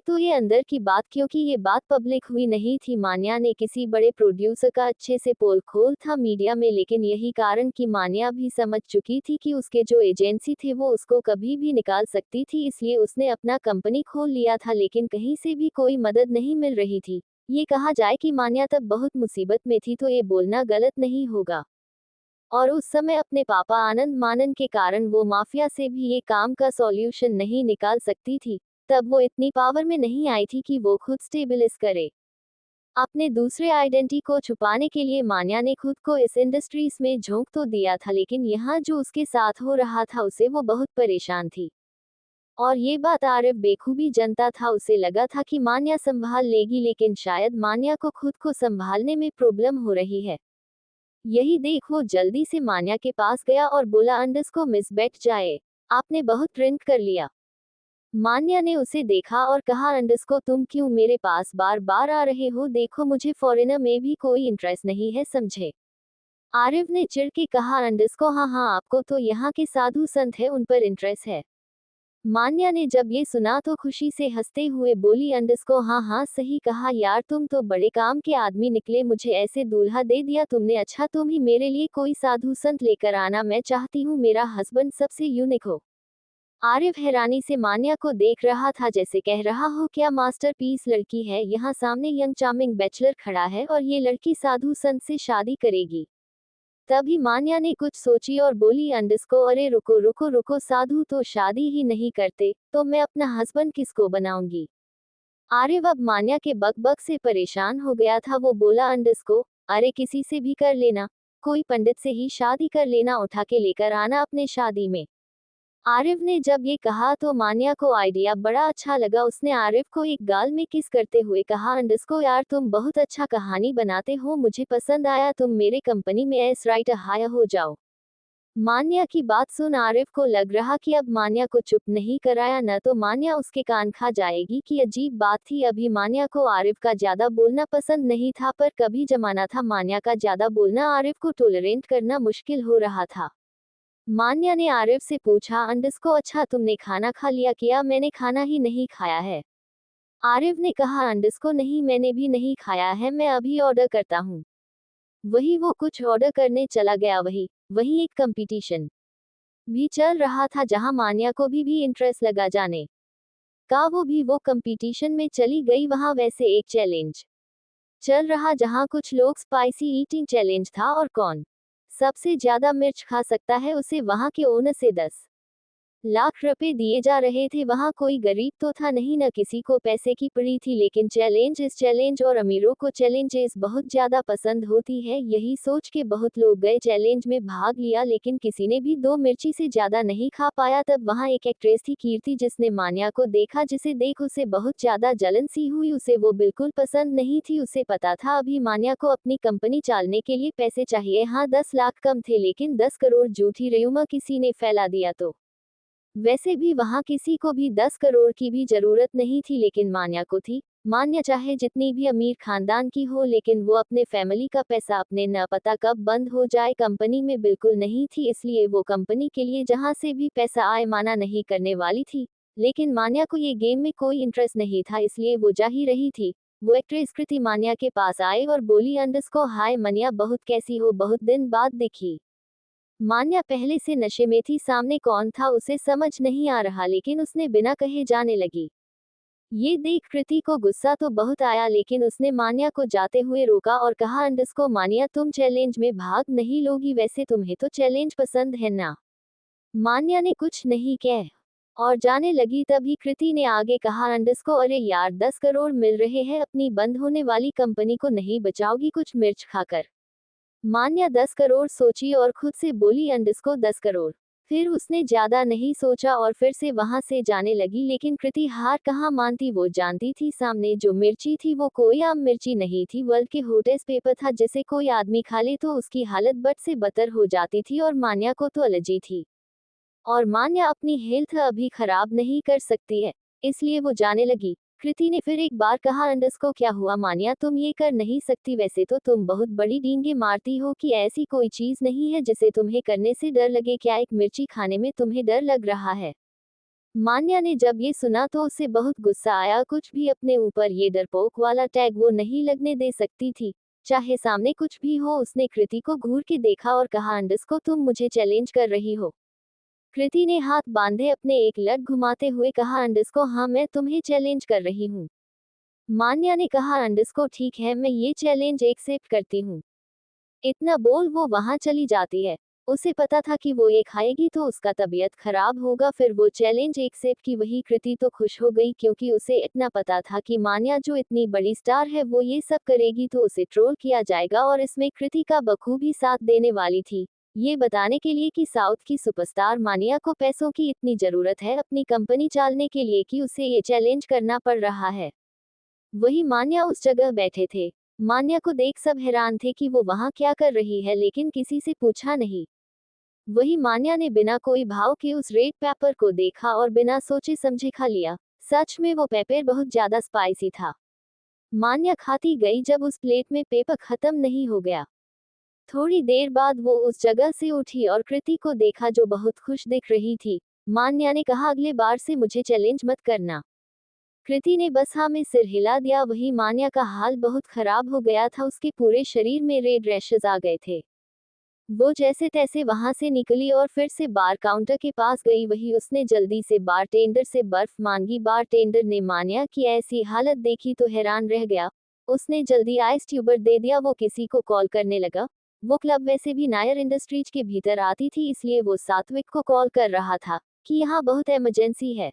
[SPEAKER 1] तो ये अंदर की बात, क्योंकि ये बात पब्लिक हुई नहीं थी। मान्या ने किसी बड़े प्रोड्यूसर का अच्छे से पोल खोल था मीडिया में, लेकिन यही कारण कि मान्या भी समझ चुकी थी कि उसके जो एजेंसी थे वो उसको कभी भी निकाल सकती थी, इसलिए उसने अपना कंपनी खोल लिया था। लेकिन कहीं से भी कोई मदद नहीं मिल रही थी। ये कहा जाए कि मान्या तब बहुत मुसीबत में थी तो ये बोलना गलत नहीं होगा। और उस समय अपने पापा आनंद मानन के कारण वो माफिया से भी ये काम का सॉल्यूशन नहीं निकाल सकती थी। तब वो इतनी पावर में नहीं आई थी कि वो खुद स्टेबलाइज करे। अपने दूसरे आइडेंटिटी को छुपाने के लिए मान्या ने खुद को इस इंडस्ट्रीज में झोंक तो दिया था, लेकिन यहाँ जो उसके साथ हो रहा था उसे वो बहुत परेशान थी। और ये बात आरिफ बेखूबी जानता था। उसे लगा था कि मान्या संभाल लेगी, लेकिन शायद मान्या को खुद को संभालने में प्रॉब्लम हो रही है। यही देख वो जल्दी से मान्या के पास गया और बोला, अंडस को मिस बैठ जाए, आपने बहुत ड्रिंक कर लिया। मान्या ने उसे देखा और कहा, अंडस को तुम क्यों मेरे पास बार बार आ रहे हो? देखो मुझे फॉरेनर में भी कोई इंटरेस्ट नहीं है, समझे? आरिफ ने चिढ़ के कहा, अंडस को हाँ हाँ, आपको तो यहाँ के साधु संत है उन पर इंटरेस्ट है। मान्या ने जब ये सुना तो खुशी से हंसते हुए बोली, अंडस को हाँ हाँ सही कहा यार, तुम तो बड़े काम के आदमी निकले, मुझे ऐसे दूल्हा दे दिया तुमने। अच्छा तुम ही मेरे लिए कोई साधु संत लेकर आना, मैं चाहती हूँ मेरा हस्बैंड सबसे यूनिक हो। आरिफ हैरानी से मान्या को देख रहा था, जैसे कह रहा हो क्या मास्टरपीस लड़की है। यहाँ सामने यंग चार्मिंग बैचलर खड़ा है और ये लड़की साधु संत से शादी करेगी। तभी मान्या ने कुछ सोची और बोली, अंडस को अरे रुको रुको रुको, साधु तो शादी ही नहीं करते, तो मैं अपना हस्बैंड किसको बनाऊंगी? आरिफ अब मान्या के बक से परेशान हो गया था। वो बोला, अंडस को अरे किसी से भी कर लेना, कोई पंडित से ही शादी कर लेना, उठा के लेकर आना अपने शादी में। आरिफ ने जब ये कहा तो मान्या को आइडिया बड़ा अच्छा लगा। उसने आरिफ को एक गाल में किस करते हुए कहा, अंडस को यार तुम बहुत अच्छा कहानी बनाते हो, मुझे पसंद आया, तुम मेरे कंपनी में एस राइटर हायर हो जाओ। मान्या की बात सुन आरिफ को लग रहा कि अब मान्या को चुप नहीं कराया न तो मान्या उसके कान खा जाएगी। कि अजीब बात थी, अभी मान्या को आरिफ का ज्यादा बोलना पसंद नहीं था, पर कभी जमाना था मान्या का ज्यादा बोलना आरिफ को टोलरेंट करना मुश्किल हो रहा था। मान्या ने आरिफ से पूछा, अंडस को अच्छा तुमने खाना खा लिया क्या? मैंने खाना ही नहीं खाया है। आरिफ ने कहा, अंडस को नहीं मैंने भी नहीं खाया है, मैं अभी ऑर्डर करता हूँ। वही वो कुछ ऑर्डर करने चला गया। वही एक कंपटीशन भी चल रहा था जहां मान्या को भी इंटरेस्ट लगा जाने का। वो कंपटीशन में चली गई। वहां वैसे एक चैलेंज चल रहा जहां कुछ लोग स्पाइसी ईटिंग चैलेंज था और कौन सबसे ज्यादा मिर्च खा सकता है उसे वहां के ओनर से 10 लाख रुपए दिए जा रहे थे। वहां कोई गरीब तो था नहीं, न किसी को पैसे की पड़ी थी, लेकिन इस चैलेंज और अमीरों को चैलेंजेस बहुत ज्यादा पसंद होती है। यही सोच के बहुत लोग गए, चैलेंज में भाग लिया, लेकिन किसी ने भी 2 मिर्ची से ज्यादा नहीं खा पाया। तब वहां एक एक्ट्रेस थी कीर्ति, जिसने मान्या को देखा, जिसे देख उसे बहुत ज्यादा जलन सी हुई। उसे वो बिल्कुल पसंद नहीं थी। उसे पता था अभी मान्या को अपनी कंपनी चलाने के लिए पैसे चाहिए। हाँ 10 लाख कम थे, लेकिन 10 करोड़ झूठी रयूमर किसी ने फैला दिया तो। वैसे भी वहां किसी को भी 10 करोड़ की भी जरूरत नहीं थी, लेकिन मान्या को थी। मान्या चाहे जितनी भी अमीर खानदान की हो, लेकिन वो अपने फैमिली का पैसा अपने न पता कब बंद हो जाए कंपनी में बिल्कुल नहीं थी। इसलिए वो कंपनी के लिए जहां से भी पैसा आए माना नहीं करने वाली थी। लेकिन मान्या को ये गेम में कोई इंटरेस्ट नहीं था, इसलिए वो जा ही रही थी। वो एक्ट्रेस कृति मान्या के पास आए और बोली, अंडस को हाय मान्या, बहुत कैसी हो, बहुत दिन बाद दिखी। मान्या पहले से नशे में थी, सामने कौन था उसे समझ नहीं आ रहा, लेकिन उसने बिना कहे जाने लगी। ये देख कृति को गुस्सा तो बहुत आया, लेकिन उसने मान्या को जाते हुए रोका और कहा, अंडस को मान्या तुम चैलेंज में भाग नहीं लोगी? वैसे तुम्हें तो चैलेंज पसंद है ना? मान्या ने कुछ नहीं कह और जाने लगी। तभी कृति ने आगे कहा, अंडस को अरे यार 10 करोड़ मिल रहे हैं, अपनी बंद होने वाली कंपनी को नहीं बचाओगी कुछ मिर्च खाकर? मान्या 10 करोड़ सोची और खुद से बोली, अंडस को 10 करोड़। फिर उसने ज्यादा नहीं सोचा और फिर से वहां से जाने लगी, लेकिन कृति हार कहाँ मानती। वो जानती थी सामने जो मिर्ची थी वो कोई आम मिर्ची नहीं थी, बल्कि होटेस पेपर था, जिसे कोई आदमी खा ले तो उसकी हालत बद से बदतर हो जाती थी। और मान्या को तो एलर्जी थी और मान्या अपनी हेल्थ अभी खराब नहीं कर सकती है, इसलिए वो जाने लगी। कृति ने फिर एक बार कहा, अंडस को क्या हुआ मान्या, तुम ये कर नहीं सकती? वैसे तो तुम बहुत बड़ी डींगे मारती हो कि ऐसी कोई चीज नहीं है जिसे तुम्हें करने से डर लगे। क्या एक मिर्ची खाने में तुम्हें डर लग रहा है? मान्या ने जब ये सुना तो उसे बहुत गुस्सा आया। कुछ भी अपने ऊपर ये डरपोक वाला टैग वो नहीं लगने दे सकती थी, चाहे सामने कुछ भी हो। उसने कृति को घूर के देखा और कहा, अंडस को तुम मुझे चैलेंज कर रही हो? कृति ने हाथ बांधे अपने एक लट घुमाते हुए कहा, अंडस को हाँ मैं तुम्हें चैलेंज कर रही हूँ। मान्या ने कहा, अंडस को ठीक है, मैं ये चैलेंज एक्सेप्ट करती हूँ। इतना बोल वो वहां चली जाती है। उसे पता था कि वो ये खाएगी तो उसका तबीयत खराब होगा, फिर वो चैलेंज एक्सेप्ट की। वही कृति तो खुश हो गई क्योंकि उसे इतना पता था कि मान्या जो इतनी बड़ी स्टार है वो ये सब करेगी तो उसे ट्रोल किया जाएगा, और इसमें कृति का बखूबी साथ देने वाली थी, ये बताने के लिए कि साउथ की सुपरस्टार मानिया को पैसों की इतनी जरूरत है अपनी कंपनी चलाने के लिए कि उसे ये चैलेंज करना पड़ रहा है। वही मान्या उस जगह बैठे थे। मान्या को देख सब हैरान थे कि वो वहां क्या कर रही है, लेकिन किसी से पूछा नहीं। वही मान्या ने बिना कोई भाव के उस रेड पेपर को देखा और बिना सोचे समझे खा लिया। सच में वो पेपर बहुत ज्यादा स्पाइसी था। मान्या खाती गई जब उस प्लेट में पेपर खत्म नहीं हो गया। थोड़ी देर बाद वो उस जगह से उठी और कृति को देखा जो बहुत खुश दिख रही थी। मान्या ने कहा, अगले बार से मुझे चैलेंज मत करना। कृति ने बस हाँ में सिर हिला दिया। वही मान्या का हाल बहुत खराब हो गया था, उसके पूरे शरीर में रेड रैशेज आ गए थे। वो जैसे तैसे वहां से निकली और फिर से बार काउंटर के पास गई। वही उसने जल्दी से बारटेंडर से बर्फ मांगी। बारटेंडर ने मान्या की ऐसी हालत देखी तो हैरान रह गया। उसने जल्दी आइस ट्यूबर दे दिया। वो किसी को कॉल करने लगा। वो क्लब वैसे भी नायर इंडस्ट्रीज के भीतर आती थी, इसलिए वो सात्विक को कॉल कर रहा था कि यहाँ बहुत इमरजेंसी है।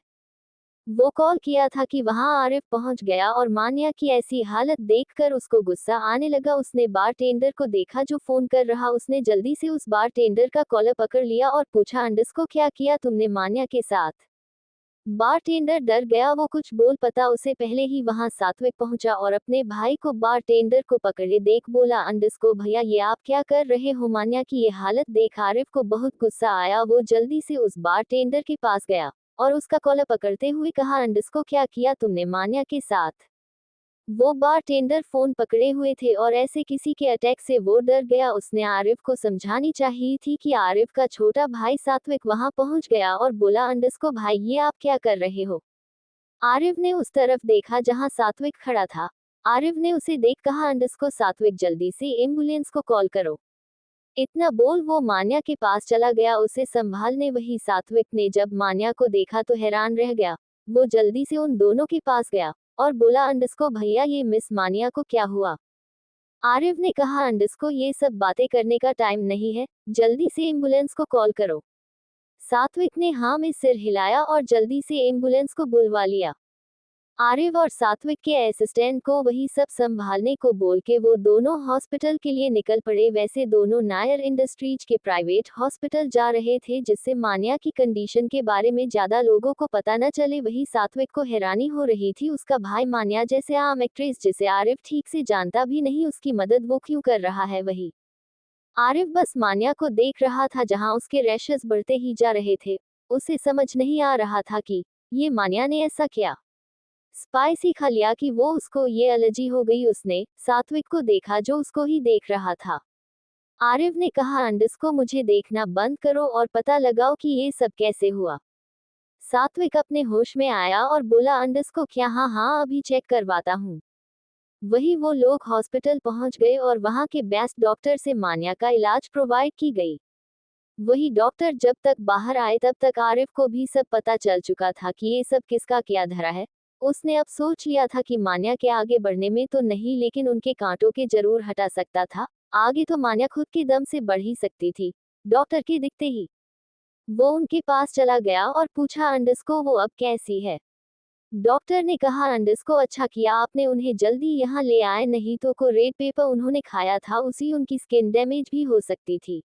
[SPEAKER 1] वो कॉल किया था कि वहां आरिफ पहुंच गया, और मान्या की ऐसी हालत देखकर उसको गुस्सा आने लगा। उसने बारटेंडर को देखा जो फोन कर रहा। उसने जल्दी से उस बारटेंडर का कॉलर पकड़ लिया और पूछा, अंडस्को क्या किया तुमने मान्या के साथ? बारटेंडर डर गया, वो कुछ बोल पता उसे पहले ही वहां सात्विक पहुंचा और अपने भाई को बारटेंडर को पकड़े देख बोला, अंडस्को भैया ये आप क्या कर रहे हो? मान्या की ये हालत देख आरिफ को बहुत गुस्सा आया। वो जल्दी से उस बारटेंडर के पास गया और उसका कॉलर पकड़ते हुए कहा, अंडस्को क्या किया तुमने मान्या के साथ? वो बारटेंडर फोन पकड़े हुए थे और ऐसे किसी के अटैक से वो डर गया। उसने आरिफ को समझानी चाहिए थी कि आरिफ का छोटा भाई सात्विक वहां पहुंच गया और बोला, अंडस्को भाई ये आप क्या कर रहे हो? आरिफ ने उस तरफ देखा जहां सात्विक खड़ा था। आरिफ ने उसे देख कहा, अंडस्को सात्विक जल्दी से एम्बुलेंस को कॉल करो। इतना बोल वो मान्या के पास चला गया उसे संभालने। वही सात्विक ने जब मान्या को देखा तो हैरान रह गया। वो जल्दी से उन दोनों के पास गया और बोला, अंडस्को भैया ये मिस मान्या को क्या हुआ? आरिफ ने कहा, अंडस्को ये सब बातें करने का टाइम नहीं है, जल्दी से एम्बुलेंस को कॉल करो। सात्विक ने हाँ में सिर हिलाया और जल्दी से एम्बुलेंस को बुलवा लिया। आरिफ और सात्विक के असिस्टेंट को वही सब संभालने को बोल के वो दोनों हॉस्पिटल के लिए निकल पड़े। वैसे दोनों नायर इंडस्ट्रीज के प्राइवेट हॉस्पिटल जा रहे थे, जिससे मान्या की कंडीशन के बारे में ज्यादा लोगों को पता न चले। वही सात्विक को हैरानी हो रही थी, उसका भाई मान्या जैसे आम एक्ट्रेस जिसे आरिफ ठीक से जानता भी नहीं, उसकी मदद वो क्यों कर रहा है? वही आरिफ बस मान्या को देख रहा था जहां उसके रैशेस बढ़ते ही जा रहे थे। उसे समझ नहीं आ रहा था कि ये मान्या ने ऐसा क्या स्पाइसी खा लिया कि वो उसको ये एलर्जी हो गई। उसने सात्विक को देखा जो उसको ही देख रहा था। आरिफ ने कहा, अंडस्को मुझे देखना बंद करो और पता लगाओ कि ये सब कैसे हुआ। सात्विक अपने होश में आया और बोला, अंडस्को क्या? हाँ हाँ अभी चेक करवाता हूँ। वही वो लोग हॉस्पिटल पहुंच गए और वहां के बेस्ट डॉक्टर से मान्या का इलाज प्रोवाइड की गई। वही डॉक्टर जब तक बाहर आए तब तक आरिफ को भी सब पता चल चुका था कि ये सब किसका क्या धरा है। उसने अब सोच लिया था कि मान्या के आगे बढ़ने में तो नहीं, लेकिन उनके कांटों के जरूर हटा सकता था। आगे तो मान्या खुद के दम से बढ़ ही सकती थी। डॉक्टर के दिखते ही वो उनके पास चला गया और पूछा, अंडस्को वो अब कैसी है? डॉक्टर ने कहा, अंडस्को अच्छा किया आपने उन्हें जल्दी यहाँ ले आए, नहीं तो को रेड पेपर उन्होंने खाया था उसी उनकी स्किन डैमेज भी हो सकती थी।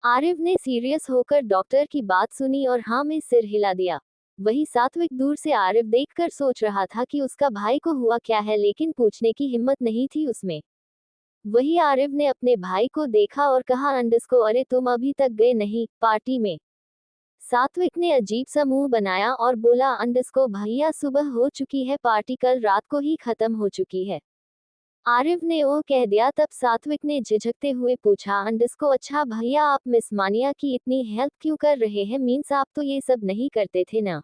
[SPEAKER 1] आरिफ ने सीरियस होकर डॉक्टर की बात सुनी और हाँ में सिर हिला दिया। वही सात्विक दूर से आरिफ देखकर सोच रहा था कि उसका भाई को हुआ क्या है, लेकिन पूछने की हिम्मत नहीं थी उसमें। वही आरिफ ने अपने भाई को देखा और कहा, अंडस्को अरे तुम अभी तक गए नहीं पार्टी में? सात्विक ने अजीब सा मुंह बनाया और बोला, अंडस्को भैया सुबह हो चुकी है, पार्टी कल रात को ही खत्म हो चुकी है। आरिफ ने ओ कह दिया। तब सात्विक ने झिझकते हुए पूछा, अंडस्को अच्छा भैया आप मिस मानिया की इतनी हेल्प क्यों कर रहे हैं? मीन्स आप तो ये सब नहीं करते थे ना?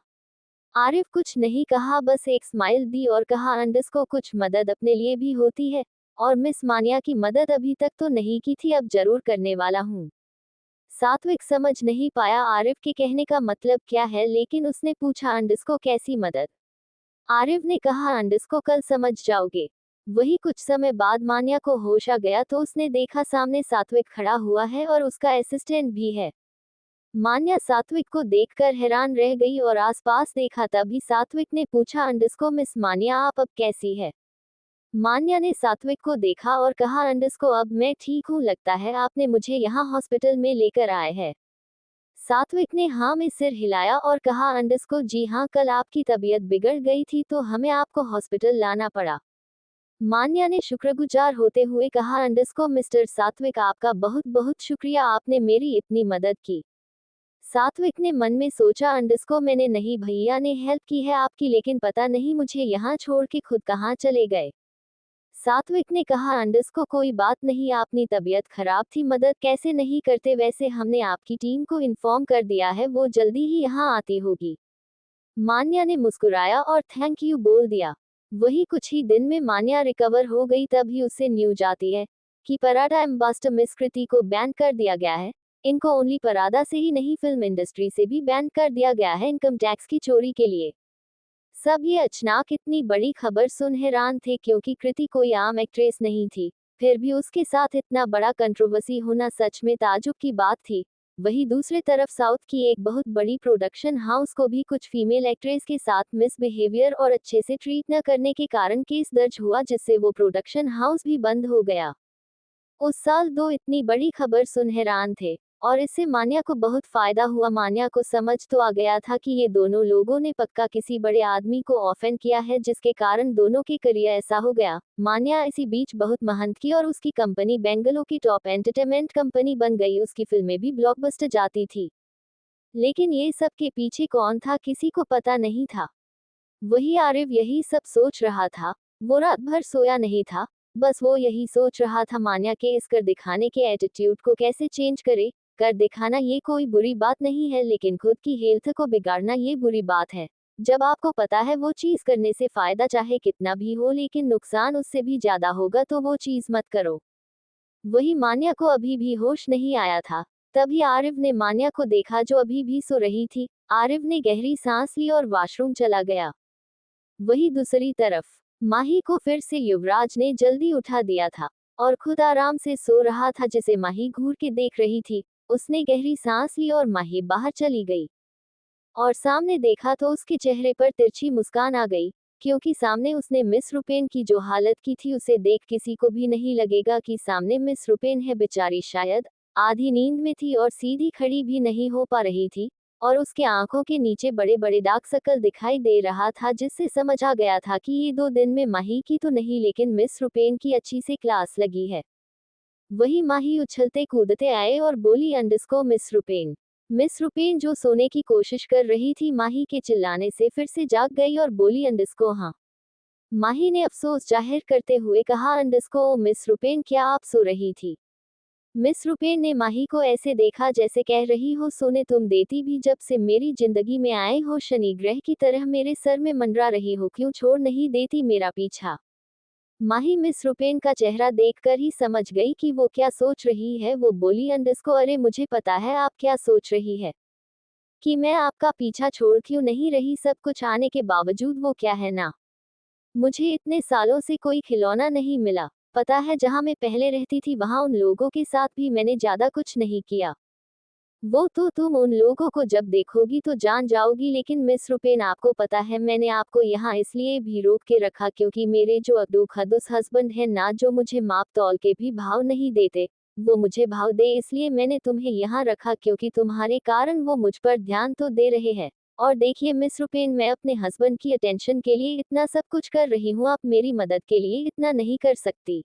[SPEAKER 1] आरिफ कुछ नहीं कहा, बस एक स्माइल दी और कहा, अंडस्को कुछ मदद अपने लिए भी होती है, और मिस मानिया की मदद अभी तक तो नहीं की थी, अब जरूर करने वाला हूँ। सात्विक समझ नहीं पाया आरिफ के कहने का मतलब क्या है, लेकिन उसने पूछा, अंडस्को कैसी मदद? आरिफ ने कहा, अंडस्को कल समझ जाओगे। वही कुछ समय बाद मान्या को होश आ गया तो उसने देखा सामने सात्विक खड़ा हुआ है और उसका असिस्टेंट भी है। मान्या सात्विक को देखकर हैरान रह गई और आसपास देखा, तभी सात्विक ने पूछा, अंडस्को मिस मान्या आप अब कैसी है? मान्या ने सात्विक को देखा और कहा, अंडस्को अब मैं ठीक हूँ, लगता है आपने मुझे यहाँ हॉस्पिटल में लेकर आए हैं। सात्विक ने हाँ में सिर हिलाया और कहा, अंडस्को जी हाँ, कल आपकी तबीयत बिगड़ गई थी तो हमें आपको हॉस्पिटल लाना पड़ा। मान्या ने शुक्रगुजार होते हुए कहा, अंडस्को मिस्टर सात्विक आपका बहुत बहुत शुक्रिया, आपने मेरी इतनी मदद की। सात्विक ने मन में सोचा, अंडस्को मैंने नहीं, भैया ने हेल्प की है आपकी, लेकिन पता नहीं मुझे यहाँ छोड़ के खुद कहाँ चले गए। सात्विक ने कहा, अंडस्को कोई बात नहीं, आपकी तबीयत खराब थी, मदद कैसे नहीं करते, वैसे हमने आपकी टीम को इन्फॉर्म कर दिया है, वो जल्दी ही यहाँ आती होगी। मान्या ने मुस्कुराया और थैंक यू बोल दिया। वही कुछ ही दिन में मान्या रिकवर हो गई, तभी उससे न्यूज आती है कि पराडा एम्बेसडर मिस कृति को बैन कर दिया गया है। इनको ओनली पराडा से ही नहीं, फिल्म इंडस्ट्री से भी बैन कर दिया गया है इनकम टैक्स की चोरी के लिए। सब ये अचानक इतनी बड़ी खबर सुन हैरान थे, क्योंकि कृति कोई आम एक्ट्रेस नहीं थी, फिर भी उसके साथ इतना बड़ा कंट्रोवर्सी होना सच में ताज्जुब की बात थी। वहीं दूसरी तरफ साउथ की एक बहुत बड़ी प्रोडक्शन हाउस को भी कुछ फीमेल एक्ट्रेस के साथ मिसबिहेवियर और अच्छे से ट्रीट न करने के कारण केस दर्ज हुआ, जिससे वो प्रोडक्शन हाउस भी बंद हो गया। उस साल दो इतनी बड़ी खबर सुन हैरान थे, और इससे मान्या को बहुत फायदा हुआ। मान्या को समझ तो आ गया था कि ये दोनों लोगों ने पक्का किसी बड़े आदमी को ऑफेंड किया है, जिसके कारण दोनों की करियर ऐसा हो गया। मान्या इसी बीच बहुत मेहनत की और उसकी कंपनी बेंगलुरु की टॉप एंटरटेनमेंट कंपनी बन गई, उसकी फिल्में भी ब्लॉकबस्टर जाती थी। लेकिन ये सब के पीछे कौन था, किसी को पता नहीं था। वही आरिफ यही सब सोच रहा था। वो रात भर सोया नहीं था, बस वो यही सोच रहा था मान्या के इस कर दिखाने के एटीट्यूड को कैसे चेंज करे। कर दिखाना ये कोई बुरी बात नहीं है, लेकिन खुद की हेल्थ को बिगाड़ना ये बुरी बात है। जब आपको पता है वो चीज करने से फायदा चाहे कितना भी हो, लेकिन नुकसान उससे भी ज्यादा होगा, तो वो चीज मत करो। वही मान्या को अभी भी होश नहीं आया था। तभी आरिफ ने मान्या को देखा जो अभी भी सो रही थी। आरिफ ने गहरी सांस ली और वॉशरूम चला गया। वही दूसरी तरफ माही को फिर से युवराज ने जल्दी उठा दिया था और खुद आराम से सो रहा था, जिसे माही घूर के देख रही थी। उसने गहरी सांस ली और माही बाहर चली गई, और सामने देखा तो उसके चेहरे पर तिरछी मुस्कान आ गई, क्योंकि सामने उसने मिस रुपेन की जो हालत की थी, उसे देख किसी को भी नहीं लगेगा कि सामने मिस रुपेन है। बेचारी शायद आधी नींद में थी और सीधी खड़ी भी नहीं हो पा रही थी, और उसके आंखों के नीचे बड़े बड़े डार्क सर्कल दिखाई दे रहा था, जिससे समझ आ गया था कि ये 2 दिन में माही की तो नहीं, लेकिन मिस रुपेन की अच्छी से क्लास लगी है। वही माही उछलते कूदते आए और बोली, अंडस्को मिस रुपेन। मिस रुपेन जो सोने की कोशिश कर रही थी, माही के चिल्लाने से फिर से जाग गई और बोली, अंडस्को हाँ। माही ने अफसोस जाहिर करते हुए कहा, अंडस्को मिस रुपेन क्या आप सो रही थी? मिस रुपेन ने माही को ऐसे देखा जैसे कह रही हो, सोने तुम देती भी जब से मेरी जिंदगी में आए हो, शनि ग्रह की तरह मेरे सर में मंडरा रही हो, क्यों छोड़ नहीं देती मेरा पीछा? माही मिस रुपेन का चेहरा देखकर ही समझ गई कि वो क्या सोच रही है। वो बोली, अंडस्को अरे मुझे पता है आप क्या सोच रही है, कि मैं आपका पीछा छोड़ क्यों नहीं रही, सब कुछ आने के बावजूद वो क्या है ना, मुझे इतने सालों से कोई खिलौना नहीं मिला। पता है जहां मैं पहले रहती थी वहां उन लोगों के साथ भी मैंने ज्यादा कुछ नहीं किया। वो तो तुम उन लोगों को जब देखोगी तो जान जाओगी, लेकिन मिस रुपेन आपको पता है मैंने आपको यहाँ इसलिए भी रोक के रखा क्योंकि मेरे जो अब्दुल हस्बैंड है ना, जो मुझे माप तौल के भी भाव नहीं देते, वो मुझे भाव दे, इसलिए मैंने तुम्हें यहाँ रखा, क्योंकि तुम्हारे कारण वो मुझ पर ध्यान तो दे रहे हैं। और देखिए मिस रुपेन, मैं अपने हस्बैंड की अटेंशन के लिए इतना सब कुछ कर रही हूँ, आप मेरी मदद के लिए इतना नहीं कर सकती।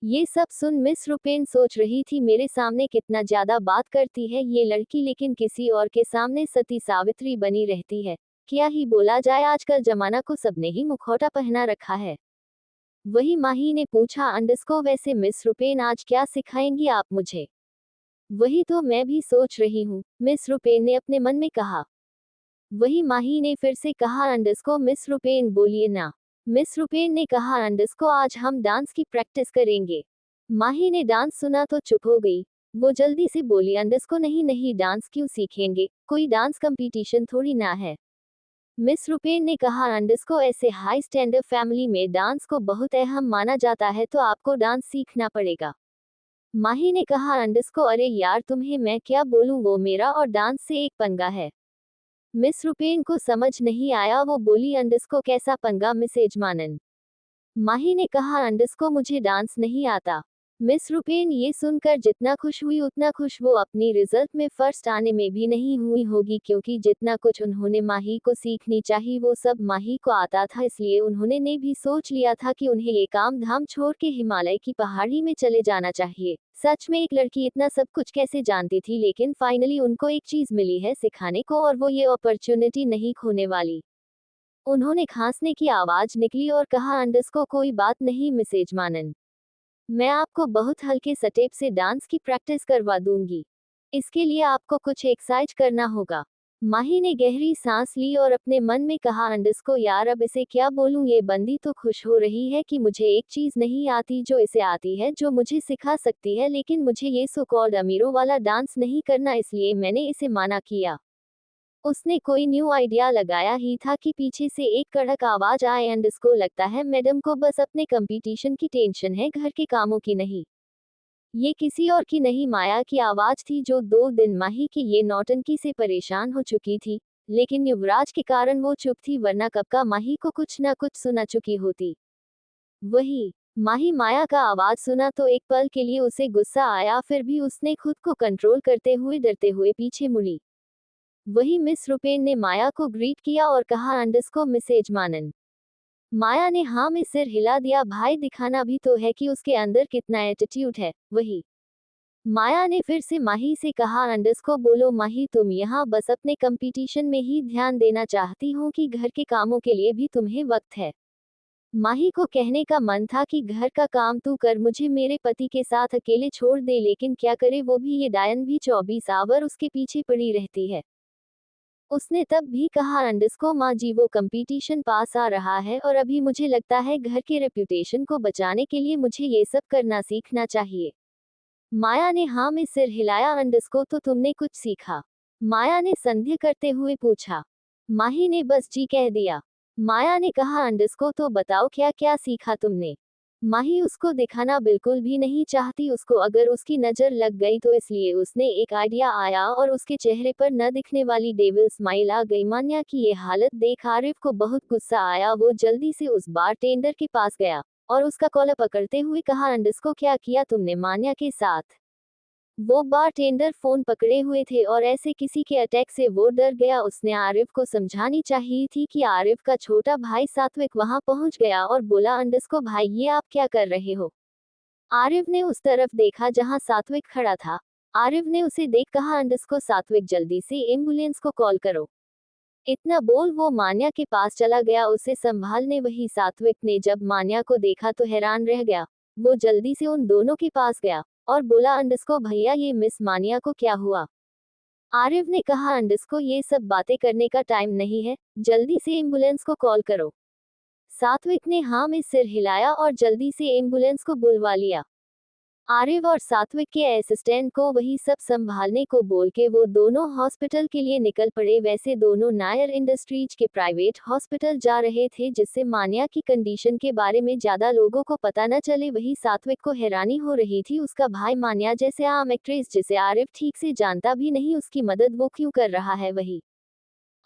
[SPEAKER 1] ये सब सुन मिस रुपेन सोच रही थी, मेरे सामने कितना ज्यादा बात करती है ये लड़की, लेकिन किसी और के सामने सती सावित्री बनी रहती है। क्या ही बोला जाए, आजकल जमाना को सबने ही मुखौटा पहना रखा है। वही माही ने पूछा, अंडस्को वैसे मिस रुपेन आज क्या सिखाएंगी आप मुझे? वही तो मैं भी सोच रही हूँ, मिस रुपेन ने अपने मन में कहा। वही माही ने फिर से कहा, अंडस्को मिस रुपेन बोलिए ना। मिस रुपेन ने कहा, अंडस्को आज हम डांस की प्रैक्टिस करेंगे। माही ने डांस सुना तो चुप हो गई। वो जल्दी से बोली, अंडस्को नहीं नहीं, डांस क्यों सीखेंगे, कोई डांस कंपटीशन थोड़ी ना है। मिस रुपेन ने कहा, अंडस्को ऐसे हाई स्टैंडर्ड फैमिली में डांस को बहुत अहम माना जाता है, तो आपको डांस सीखना पड़ेगा। माही ने कहा, अंडस्को अरे यार तुम्हें मैं क्या बोलूं, वो मेरा और डांस से एक पंगा है। मिस रुपेन को समझ नहीं आया, वो बोली, अंडस्को कैसा पंगा मिस यजमानन। माही ने कहा, अंडस्को मुझे डांस नहीं आता। मिस रुपेन ये सुनकर जितना खुश हुई उतना खुश वो अपनी रिजल्ट में फर्स्ट आने में भी नहीं हुई होगी, क्योंकि जितना कुछ उन्होंने माही को सीखनी चाहिए वो सब माही को आता था, इसलिए उन्होंने ने भी सोच लिया था कि उन्हें ये काम धाम छोड़ के हिमालय की पहाड़ी में चले जाना चाहिए। सच में एक लड़की इतना सब कुछ कैसे जानती थी, लेकिन फाइनली उनको एक चीज मिली है सिखाने को, और वो ये अपॉर्चुनिटी नहीं खोने वाली। उन्होंने खांसने की आवाज निकली और कहा, अंडस्को कोई बात नहीं मिस यजमानन, मैं आपको बहुत हल्के स्टेप से डांस की प्रैक्टिस करवा दूंगी। इसके लिए आपको कुछ एक्सरसाइज करना होगा। माही ने गहरी सांस ली और अपने मन में कहा, अंडस्को यार अब इसे क्या बोलूं, ये बंदी तो खुश हो रही है कि मुझे एक चीज नहीं आती जो इसे आती है, जो मुझे सिखा सकती है, लेकिन मुझे ये सो कॉल्ड अमीरों वाला डांस नहीं करना, इसलिए मैंने इसे माना किया। उसने कोई न्यू आइडिया लगाया ही था कि पीछे से एक कड़क आवाज आए, अंडस्को लगता है मैडम को बस अपने कंपटीशन की टेंशन है, घर के कामों की नहीं। ये किसी और की नहीं, माया की आवाज थी, जो 2 दिन माही की ये नौटंकी से परेशान हो चुकी थी। लेकिन युवराज के कारण वो चुप थी, वरना कब का माही को कुछ न कुछ सुना चुकी होती। वही माही माया का आवाज सुना तो एक पल के लिए उसे गुस्सा आया, फिर भी उसने खुद को कंट्रोल करते हुए डरते हुए पीछे मुड़ी। वही मिस रुपेन ने माया को ग्रीट किया और कहा, अंडस्को मिस यजमानन। माया ने हाँ में सिर हिला दिया, भाई दिखाना भी तो है कि उसके अंदर कितना एटीट्यूड है। वही माया ने फिर से माही से कहा, अंडस्को बोलो माही, तुम यहाँ बस अपने कंपटीशन में ही ध्यान देना चाहती हो कि घर के कामों के लिए भी तुम्हें वक्त है। माही को कहने का मन था कि घर का काम तू कर, मुझे मेरे पति के साथ अकेले छोड़ दे, लेकिन क्या करे, वो भी ये डायन भी 24 आवर उसके पीछे पड़ी रहती है। उसने तब भी कहा, अंडस्को माँ जी वो कंपटीशन पास आ रहा है, और अभी मुझे लगता है घर के रेप्यूटेशन को बचाने के लिए मुझे ये सब करना सीखना चाहिए। माया ने हाँ में सिर हिलाया, अंडस्को तो तुमने कुछ सीखा? माया ने संदेह करते हुए पूछा। माही ने बस जी कह दिया। माया ने कहा, अंडस्को तो बताओ क्या क्या सीखा तुमने? माही उसको दिखाना बिल्कुल भी नहीं चाहती, उसको अगर उसकी नजर लग गई तो, इसलिए उसने एक आइडिया आया और उसके चेहरे पर न दिखने वाली डेविल स्माइल आ गई। मान्या की ये हालत देख आरिफ को बहुत गुस्सा आया, वो जल्दी से उस बारटेंडर के पास गया और उसका कॉलर पकड़ते हुए कहा, अंडस्को क्या किया तुमने मान्या के साथ? वो बारटेंडर फोन पकड़े हुए थे और ऐसे किसी के अटैक से वो डर गया। उसने आरिफ को समझानी चाहिए थी कि आरिफ का छोटा भाई सात्विक वहां पहुंच गया और बोला, अंडस्को भाई ये आप क्या कर रहे हो? आरिफ ने उस तरफ देखा जहां सात्विक खड़ा था। आरिफ ने उसे देख कहा, अंडस्को सात्विक जल्दी से एम्बुलेंस को कॉल करो। इतना बोल वो मान्या के पास चला गया उसे संभालने। वही सात्विक ने जब मान्या को देखा तो हैरान रह गया। वो जल्दी से उन दोनों के पास गया और बोला, अंडस्को भैया ये मिस मान्या को क्या हुआ? आरिफ ने कहा, अंडस्को ये सब बातें करने का टाइम नहीं है, जल्दी से एम्बुलेंस को कॉल करो। सात्विक ने हाँ में सिर हिलाया और जल्दी से एम्बुलेंस को बुलवा लिया। आरिफ और सात्विक के असिस्टेंट को वही सब संभालने को बोल के वो दोनों हॉस्पिटल के लिए निकल पड़े। वैसे दोनों नायर इंडस्ट्रीज के प्राइवेट हॉस्पिटल जा रहे थे, जिससे मान्या की कंडीशन के बारे में ज्यादा लोगों को पता न चले। वही सात्विक को हैरानी हो रही थी, उसका भाई मान्या जैसे आम एक्ट्रेस जिसे आरिफ ठीक से जानता भी नहीं, उसकी मदद वो क्यों कर रहा है? वही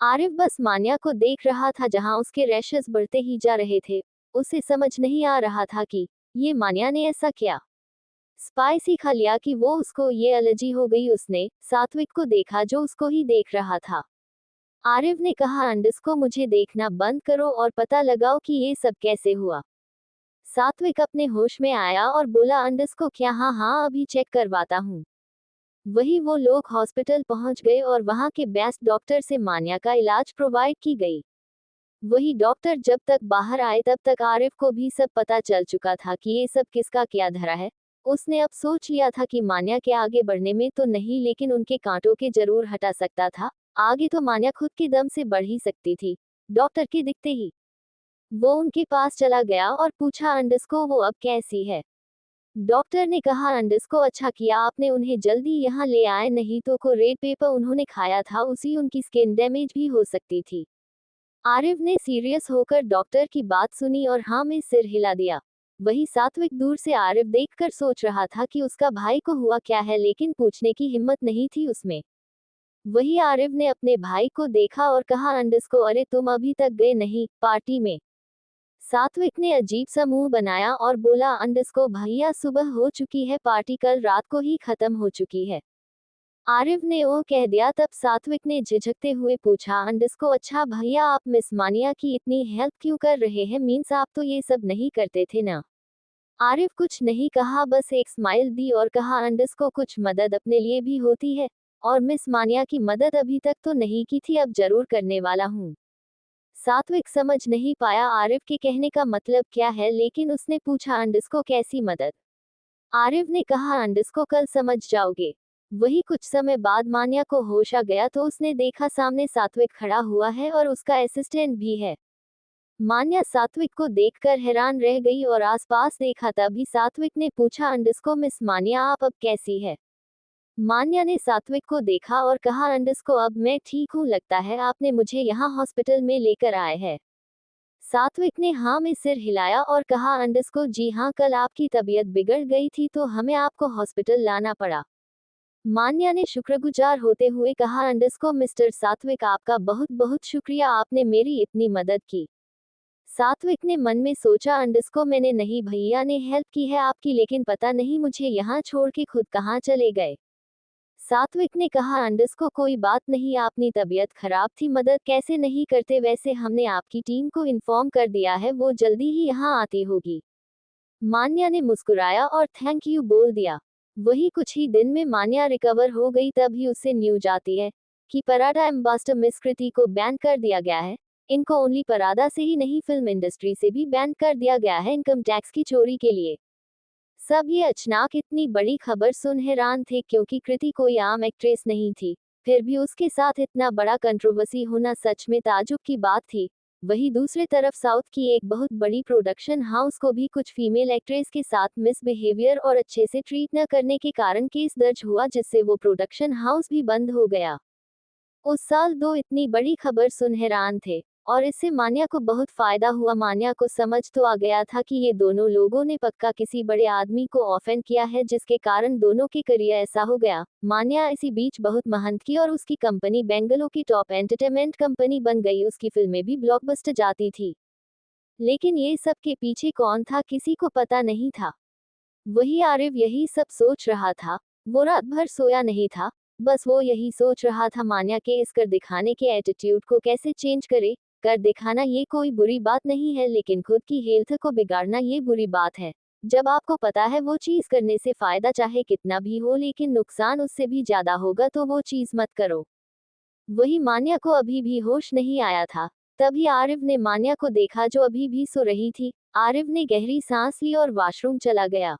[SPEAKER 1] आरिफ बस मान्या को देख रहा था जहां उसके रैशेस बढ़ते ही जा रहे थे। उसे समझ नहीं आ रहा था कि ये मान्या ने ऐसा क्या स्पाइसी खा लिया कि वो उसको ये एलर्जी हो गई। उसने सात्विक को देखा जो उसको ही देख रहा था। आरिफ ने कहा, अंडस्को मुझे देखना बंद करो और पता लगाओ कि ये सब कैसे हुआ। सात्विक अपने होश में आया और बोला, अंडस्को क्या? हाँ हाँ अभी चेक करवाता हूँ। वही वो लोग हॉस्पिटल पहुंच गए और वहां के बेस्ट डॉक्टर से मान्या का इलाज प्रोवाइड की गई। वही डॉक्टर जब तक बाहर आए तब तक आरिफ को भी सब पता चल चुका था कि ये सब किसका क्या धरा है। उसने अब सोच लिया था कि मान्या के आगे बढ़ने में तो नहीं, लेकिन उनके कांटों के जरूर हटा सकता था। आगे तो मान्या खुद के दम से बढ़ ही सकती थी। डॉक्टर के दिखते ही वो उनके पास चला गया और पूछा, अंडस्को वो अब कैसी है? डॉक्टर ने कहा, अंडस्को अच्छा किया आपने उन्हें जल्दी यहाँ ले आए, नहीं तो को रेड पेपर उन्होंने खाया था उसी उनकी स्किन डैमेज भी हो सकती थी। आरिफ ने सीरियस होकर डॉक्टर की बात सुनी और हाँ में सिर हिला दिया। वही सात्विक दूर से आरिफ देखकर सोच रहा था कि उसका भाई को हुआ क्या है, लेकिन पूछने की हिम्मत नहीं थी उसमें। वही आरिफ ने अपने भाई को देखा और कहा, अंडस्को अरे तुम अभी तक गए नहीं पार्टी में। सात्विक ने अजीब सा मुंह बनाया और बोला, अंडस्को भैया सुबह हो चुकी है, पार्टी कल रात को ही खत्म हो चुकी है। आरिफ ने ओ कह दिया। तब सात्विक ने झिझकते हुए पूछा, अंडस्को अच्छा भैया आप मिस मानिया की इतनी हेल्प क्यों कर रहे हैं, मीन्स आप तो ये सब नहीं करते थे ना। आरिफ कुछ नहीं कहा, बस एक स्माइल दी और कहा, अंडस्को कुछ मदद अपने लिए भी होती है, और मिस मानिया की मदद अभी तक तो नहीं की थी, अब जरूर करने वाला हूँ। सात्विक समझ नहीं पाया आरिफ के कहने का मतलब क्या है, लेकिन उसने पूछा, अंडस्को कैसी मदद। आरिफ ने कहा, अंडस्को कल समझ जाओगे। वही कुछ समय बाद मान्या को होश आ गया तो उसने देखा सामने सात्विक खड़ा हुआ है और उसका असिस्टेंट भी है। मान्या सात्विक को देखकर हैरान रह गई और आसपास देखा, तभी सात्विक ने पूछा, अंडस्को मिस मान्या आप अब कैसी है। मान्या ने सात्विक को देखा और कहा, अंडस्को अब मैं ठीक हूँ, लगता है आपने मुझे यहाँ हॉस्पिटल में लेकर आए हैं। सात्विक ने हाँ में सिर हिलाया और कहा, अंडस्को जी हाँ, कल आपकी तबीयत बिगड़ गई थी तो हमें आपको हॉस्पिटल लाना पड़ा। मान्या ने शुक्रगुजार होते हुए कहा, अंडस्को मिस्टर सात्विक आपका बहुत बहुत शुक्रिया, आपने मेरी इतनी मदद की। सात्विक ने मन में सोचा, अंडस्को मैंने नहीं भैया ने हेल्प की है आपकी, लेकिन पता नहीं मुझे यहाँ छोड़ के खुद कहाँ चले गए। सात्विक ने कहा, अंडस्को कोई बात नहीं, आपकी तबीयत खराब थी, मदद कैसे नहीं करते, वैसे हमने आपकी टीम को इन्फॉर्म कर दिया है, वो जल्दी ही यहाँ आती होगी। मान्या ने मुस्कुराया और थैंक यू बोल दिया। वही कुछ ही दिन में मान्या रिकवर हो गई, तभी उससे न्यूज आती है कि पराडा एम्बेसडर मिस कृति को बैन कर दिया गया है। इनको ओनली पराडा से ही नहीं, फिल्म इंडस्ट्री से भी बैन कर दिया गया है इनकम टैक्स की चोरी के लिए। सब ये अचानक इतनी बड़ी खबर सुन हैरान थे, क्योंकि कृति कोई आम एक्ट्रेस नहीं थी, फिर भी उसके साथ इतना बड़ा कंट्रोवर्सी होना सच में ताज्जुब की बात थी। वही दूसरी तरफ साउथ की एक बहुत बड़ी प्रोडक्शन हाउस को भी कुछ फीमेल एक्ट्रेस के साथ मिसबिहेवियर और अच्छे से ट्रीट न करने के कारण केस दर्ज हुआ, जिससे वो प्रोडक्शन हाउस भी बंद हो गया। उस साल दो इतनी बड़ी खबर सुन हैरान थे, और इससे मान्या को बहुत फायदा हुआ। मान्या को समझ तो आ गया था कि ये दोनों लोगों ने पक्का किसी बड़े आदमी को ऑफेंड किया है, जिसके कारण दोनों के करियर ऐसा हो गया। मान्या इसी बीच बहुत मेहनत की और उसकी कंपनी बेंगलुरु की टॉप एंटरटेनमेंट कंपनी बन गई, उसकी फिल्में भी ब्लॉकबस्टर जाती थी। लेकिन ये सब के पीछे कौन था, किसी को पता नहीं था। वही आरिफ यही सब सोच रहा था। वो रात भर सोया नहीं था, बस वो यही सोच रहा था, मान्या के इस कर दिखाने के एटीट्यूड को कैसे चेंज करे। कर दिखाना ये कोई बुरी बात नहीं है, लेकिन खुद की हेल्थ को बिगाड़ना ये बुरी बात है। जब आपको पता है वो चीज करने से फायदा चाहे कितना भी हो, लेकिन नुकसान उससे भी ज्यादा होगा, तो वो चीज मत करो। वही मान्या को अभी भी होश नहीं आया था। तभी आरिफ ने मान्या को देखा जो अभी भी सो रही थी। आरिफ ने गहरी सांस ली और वॉशरूम चला गया।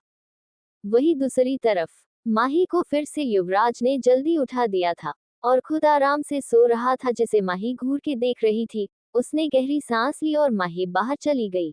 [SPEAKER 1] वही दूसरी तरफ माही को फिर से युवराज ने जल्दी उठा दिया था और खुद आराम से सो रहा था, जिसे माही घूर के देख रही थी। उसने गहरी सांस ली और माही बाहर चली गई,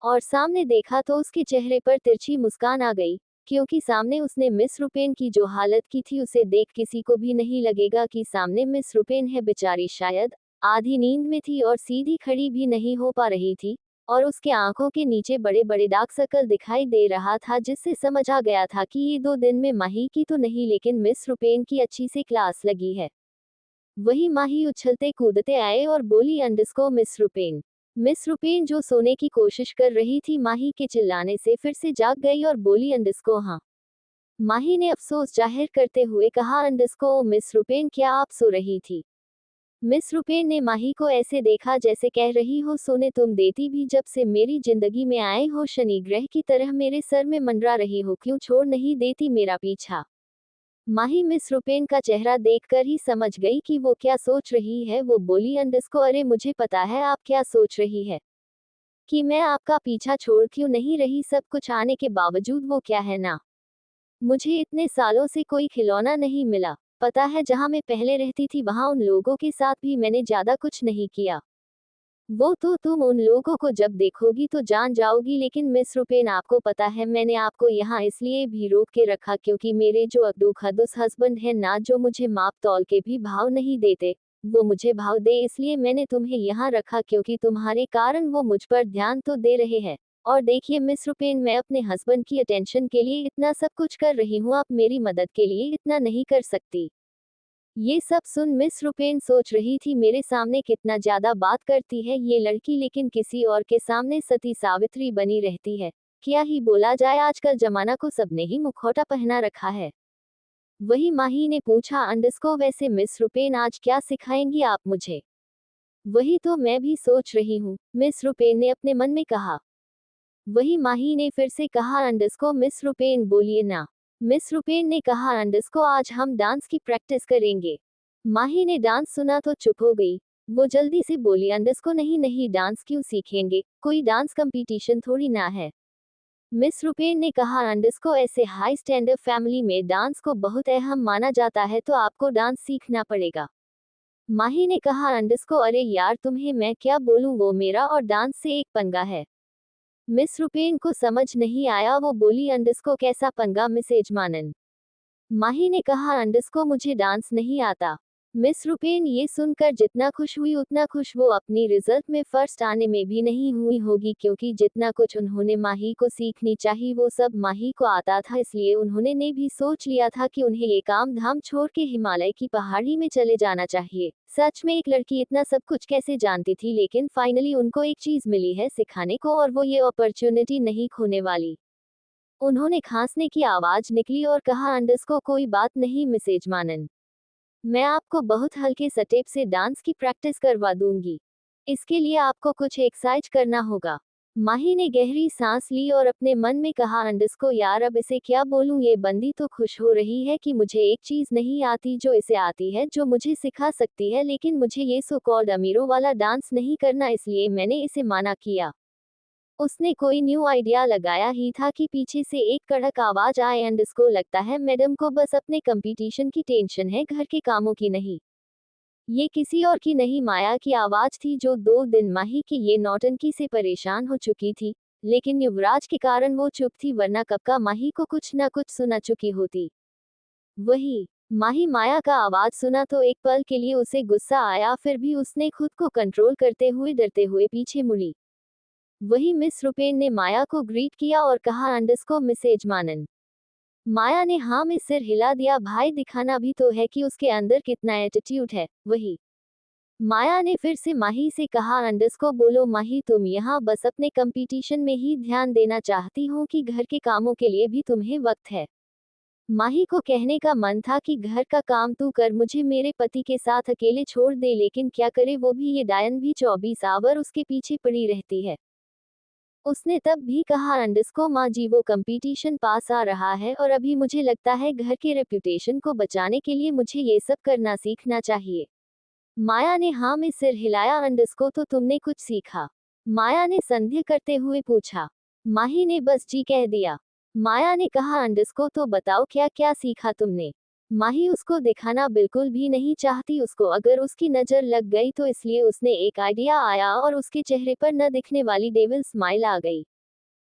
[SPEAKER 1] और सामने देखा तो उसके चेहरे पर तिरछी मुस्कान आ गई, क्योंकि सामने उसने मिस रुपेन की जो हालत की थी, उसे देख किसी को भी नहीं लगेगा कि सामने मिस रुपेन है। बेचारी शायद आधी नींद में थी और सीधी खड़ी भी नहीं हो पा रही थी, और उसके आंखों के नीचे बड़े बड़े दाग सर्कल दिखाई दे रहा था, जिससे समझ आ गया था कि ये 2 दिन में माही की तो नहीं, लेकिन मिस रुपेन की अच्छी से क्लास लगी है। वही माही उछलते कूदते आए और बोली, अंडस्को मिस रुपेन। मिस रुपेन जो सोने की कोशिश कर रही थी, माही के चिल्लाने से फिर से जाग गई और बोली, अंडस्को हाँ। माही ने अफसोस जाहिर करते हुए कहा, अंडस्को मिस रुपेन क्या आप सो रही थी। मिस रुपेन ने माही को ऐसे देखा जैसे कह रही हो, सोने तुम देती भी जब से मेरी जिंदगी में आए हो, शनि ग्रह की तरह मेरे सर में मंडरा रही हो, क्यों छोड़ नहीं देती मेरा पीछा। माही मिस रुपेन का चेहरा देखकर ही समझ गई कि वो क्या सोच रही है। वो बोली, अंडस्को अरे मुझे पता है आप क्या सोच रही है, कि मैं आपका पीछा छोड़ क्यों नहीं रही, सब कुछ आने के बावजूद वो क्या है ना, मुझे इतने सालों से कोई खिलौना नहीं मिला। पता है जहां मैं पहले रहती थी वहां उन लोगों के साथ भी मैंने ज्यादा कुछ नहीं किया। वो तो तुम उन लोगों को जब देखोगी तो जान जाओगी, लेकिन मिस रुपेन आपको पता है मैंने आपको यहाँ इसलिए भी रोक के रखा क्योंकि मेरे जो अब्दू खदुस हस्बैंड है ना, जो मुझे माप तौल के भी भाव नहीं देते, वो मुझे भाव दे, इसलिए मैंने तुम्हें यहाँ रखा क्योंकि तुम्हारे कारण वो मुझ पर ध्यान तो दे रहे हैं। और देखिए मिस रुपेन, मैं अपने हस्बैंड की अटेंशन के लिए इतना सब कुछ कर रही हूँ, आप मेरी मदद के लिए इतना नहीं कर सकती। ये सब सुन मिस रुपेन सोच रही थी, मेरे सामने कितना ज्यादा बात करती है ये लड़की, लेकिन किसी और के सामने सती सावित्री बनी रहती है। क्या ही बोला जाए, आजकल जमाना को सबने ही मुखौटा पहना रखा है। वही माही ने पूछा, अंडस्को वैसे मिस रुपेन आज क्या सिखाएंगी आप मुझे? वही तो मैं भी सोच रही हूँ, मिस रुपेन ने अपने मन में कहा। वही माही ने फिर से कहा, अंडस्को मिस रुपेन बोलिए ना। मिस रुपेन ने कहा, अंडस्को आज हम डांस की प्रैक्टिस करेंगे। माही ने डांस सुना तो चुप हो गई। वो जल्दी से बोली, अंडस्को नहीं नहीं, डांस क्यों सीखेंगे, कोई डांस कंपटीशन थोड़ी ना है। मिस रुपेन ने कहा, अंडस्को ऐसे हाई स्टैंडर्ड फैमिली में डांस को बहुत अहम माना जाता है, तो आपको डांस सीखना पड़ेगा। माही ने कहा, अंडस्को अरे यार तुम्हें मैं क्या बोलूं, वो मेरा और डांस से एक पंगा है। मिस रुपेन को समझ नहीं आया, वो बोली, अंडस्को कैसा पंगा मिस यजमानन? माही ने कहा, अंडस्को मुझे डांस नहीं आता। मिस रुपेन ये सुनकर जितना खुश हुई उतना खुश वो अपनी रिजल्ट में फर्स्ट आने में भी नहीं हुई होगी, क्योंकि जितना कुछ उन्होंने माही को सीखनी चाहिए वो सब माही को आता था, इसलिए उन्होंने ने भी सोच लिया था कि उन्हें ये काम धाम छोड़ के हिमालय की पहाड़ी में चले जाना चाहिए। सच में एक लड़की इतना सब कुछ कैसे जानती थी, लेकिन फाइनली उनको एक चीज मिली है सिखाने को, और वो ये अपॉर्चुनिटी नहीं खोने वाली। उन्होंने खांसने की आवाज निकली और कहा, अंडस्को कोई बात नहीं मिस यजमानन, मैं आपको बहुत हल्के स्टेप से डांस की प्रैक्टिस करवा दूंगी। इसके लिए आपको कुछ एक्सरसाइज करना होगा। माही ने गहरी सांस ली और अपने मन में कहा, अंडस्को यार अब इसे क्या बोलूं, ये बंदी तो खुश हो रही है कि मुझे एक चीज नहीं आती जो इसे आती है, जो मुझे सिखा सकती है, लेकिन मुझे ये सो कॉल्ड अमीरों वाला डांस नहीं करना, इसलिए मैंने इसे माना किया। उसने कोई न्यू आइडिया लगाया ही था कि पीछे से एक कड़क आवाज आए, अंडस्को लगता है मैडम को बस अपने कंपटीशन की टेंशन है, घर के कामों की नहीं। ये किसी और की नहीं, माया की आवाज थी, जो 2 दिन माही की ये नौटंकी से परेशान हो चुकी थी। लेकिन युवराज के कारण वो चुप थी, वरना कब का माही को कुछ न कुछ सुना चुकी होती। वही माही माया का आवाज सुना तो एक पल के लिए उसे गुस्सा आया, फिर भी उसने खुद को कंट्रोल करते हुए डरते हुए पीछे मुड़ी। वही मिस रुपेन ने माया को ग्रीट किया और कहा, अंडस्को मिस यजमानन। माया ने हाँ में सिर हिला दिया, भाई दिखाना भी तो है कि उसके अंदर कितना एटीट्यूड है। वही माया ने फिर से माही से कहा, अंडस्को बोलो माही, तुम यहाँ बस अपने कंपटीशन में ही ध्यान देना चाहती हो कि घर के कामों के लिए भी तुम्हें वक्त है? माही को कहने का मन था कि घर का काम तू कर, मुझे मेरे पति के साथ अकेले छोड़ दे, लेकिन क्या करे, वो भी ये डायन भी 24 आवर उसके पीछे पड़ी रहती है। उसने तब भी कहा, अंडस्को माँ जी वो कंपटीशन पास आ रहा है, और अभी मुझे लगता है घर के रेप्यूटेशन को बचाने के लिए मुझे ये सब करना सीखना चाहिए। माया ने हाँ में सिर हिलाया, अंडस्को तो तुमने कुछ सीखा? माया ने संदेह करते हुए पूछा। माही ने बस जी कह दिया। माया ने कहा, अंडस्को तो बताओ क्या क्या सीखा तुमने? माही उसको दिखाना बिल्कुल भी नहीं चाहती, उसको अगर उसकी नजर लग गई तो, इसलिए उसने एक आइडिया आया और उसके चेहरे पर न दिखने वाली डेविल स्माइल आ गई।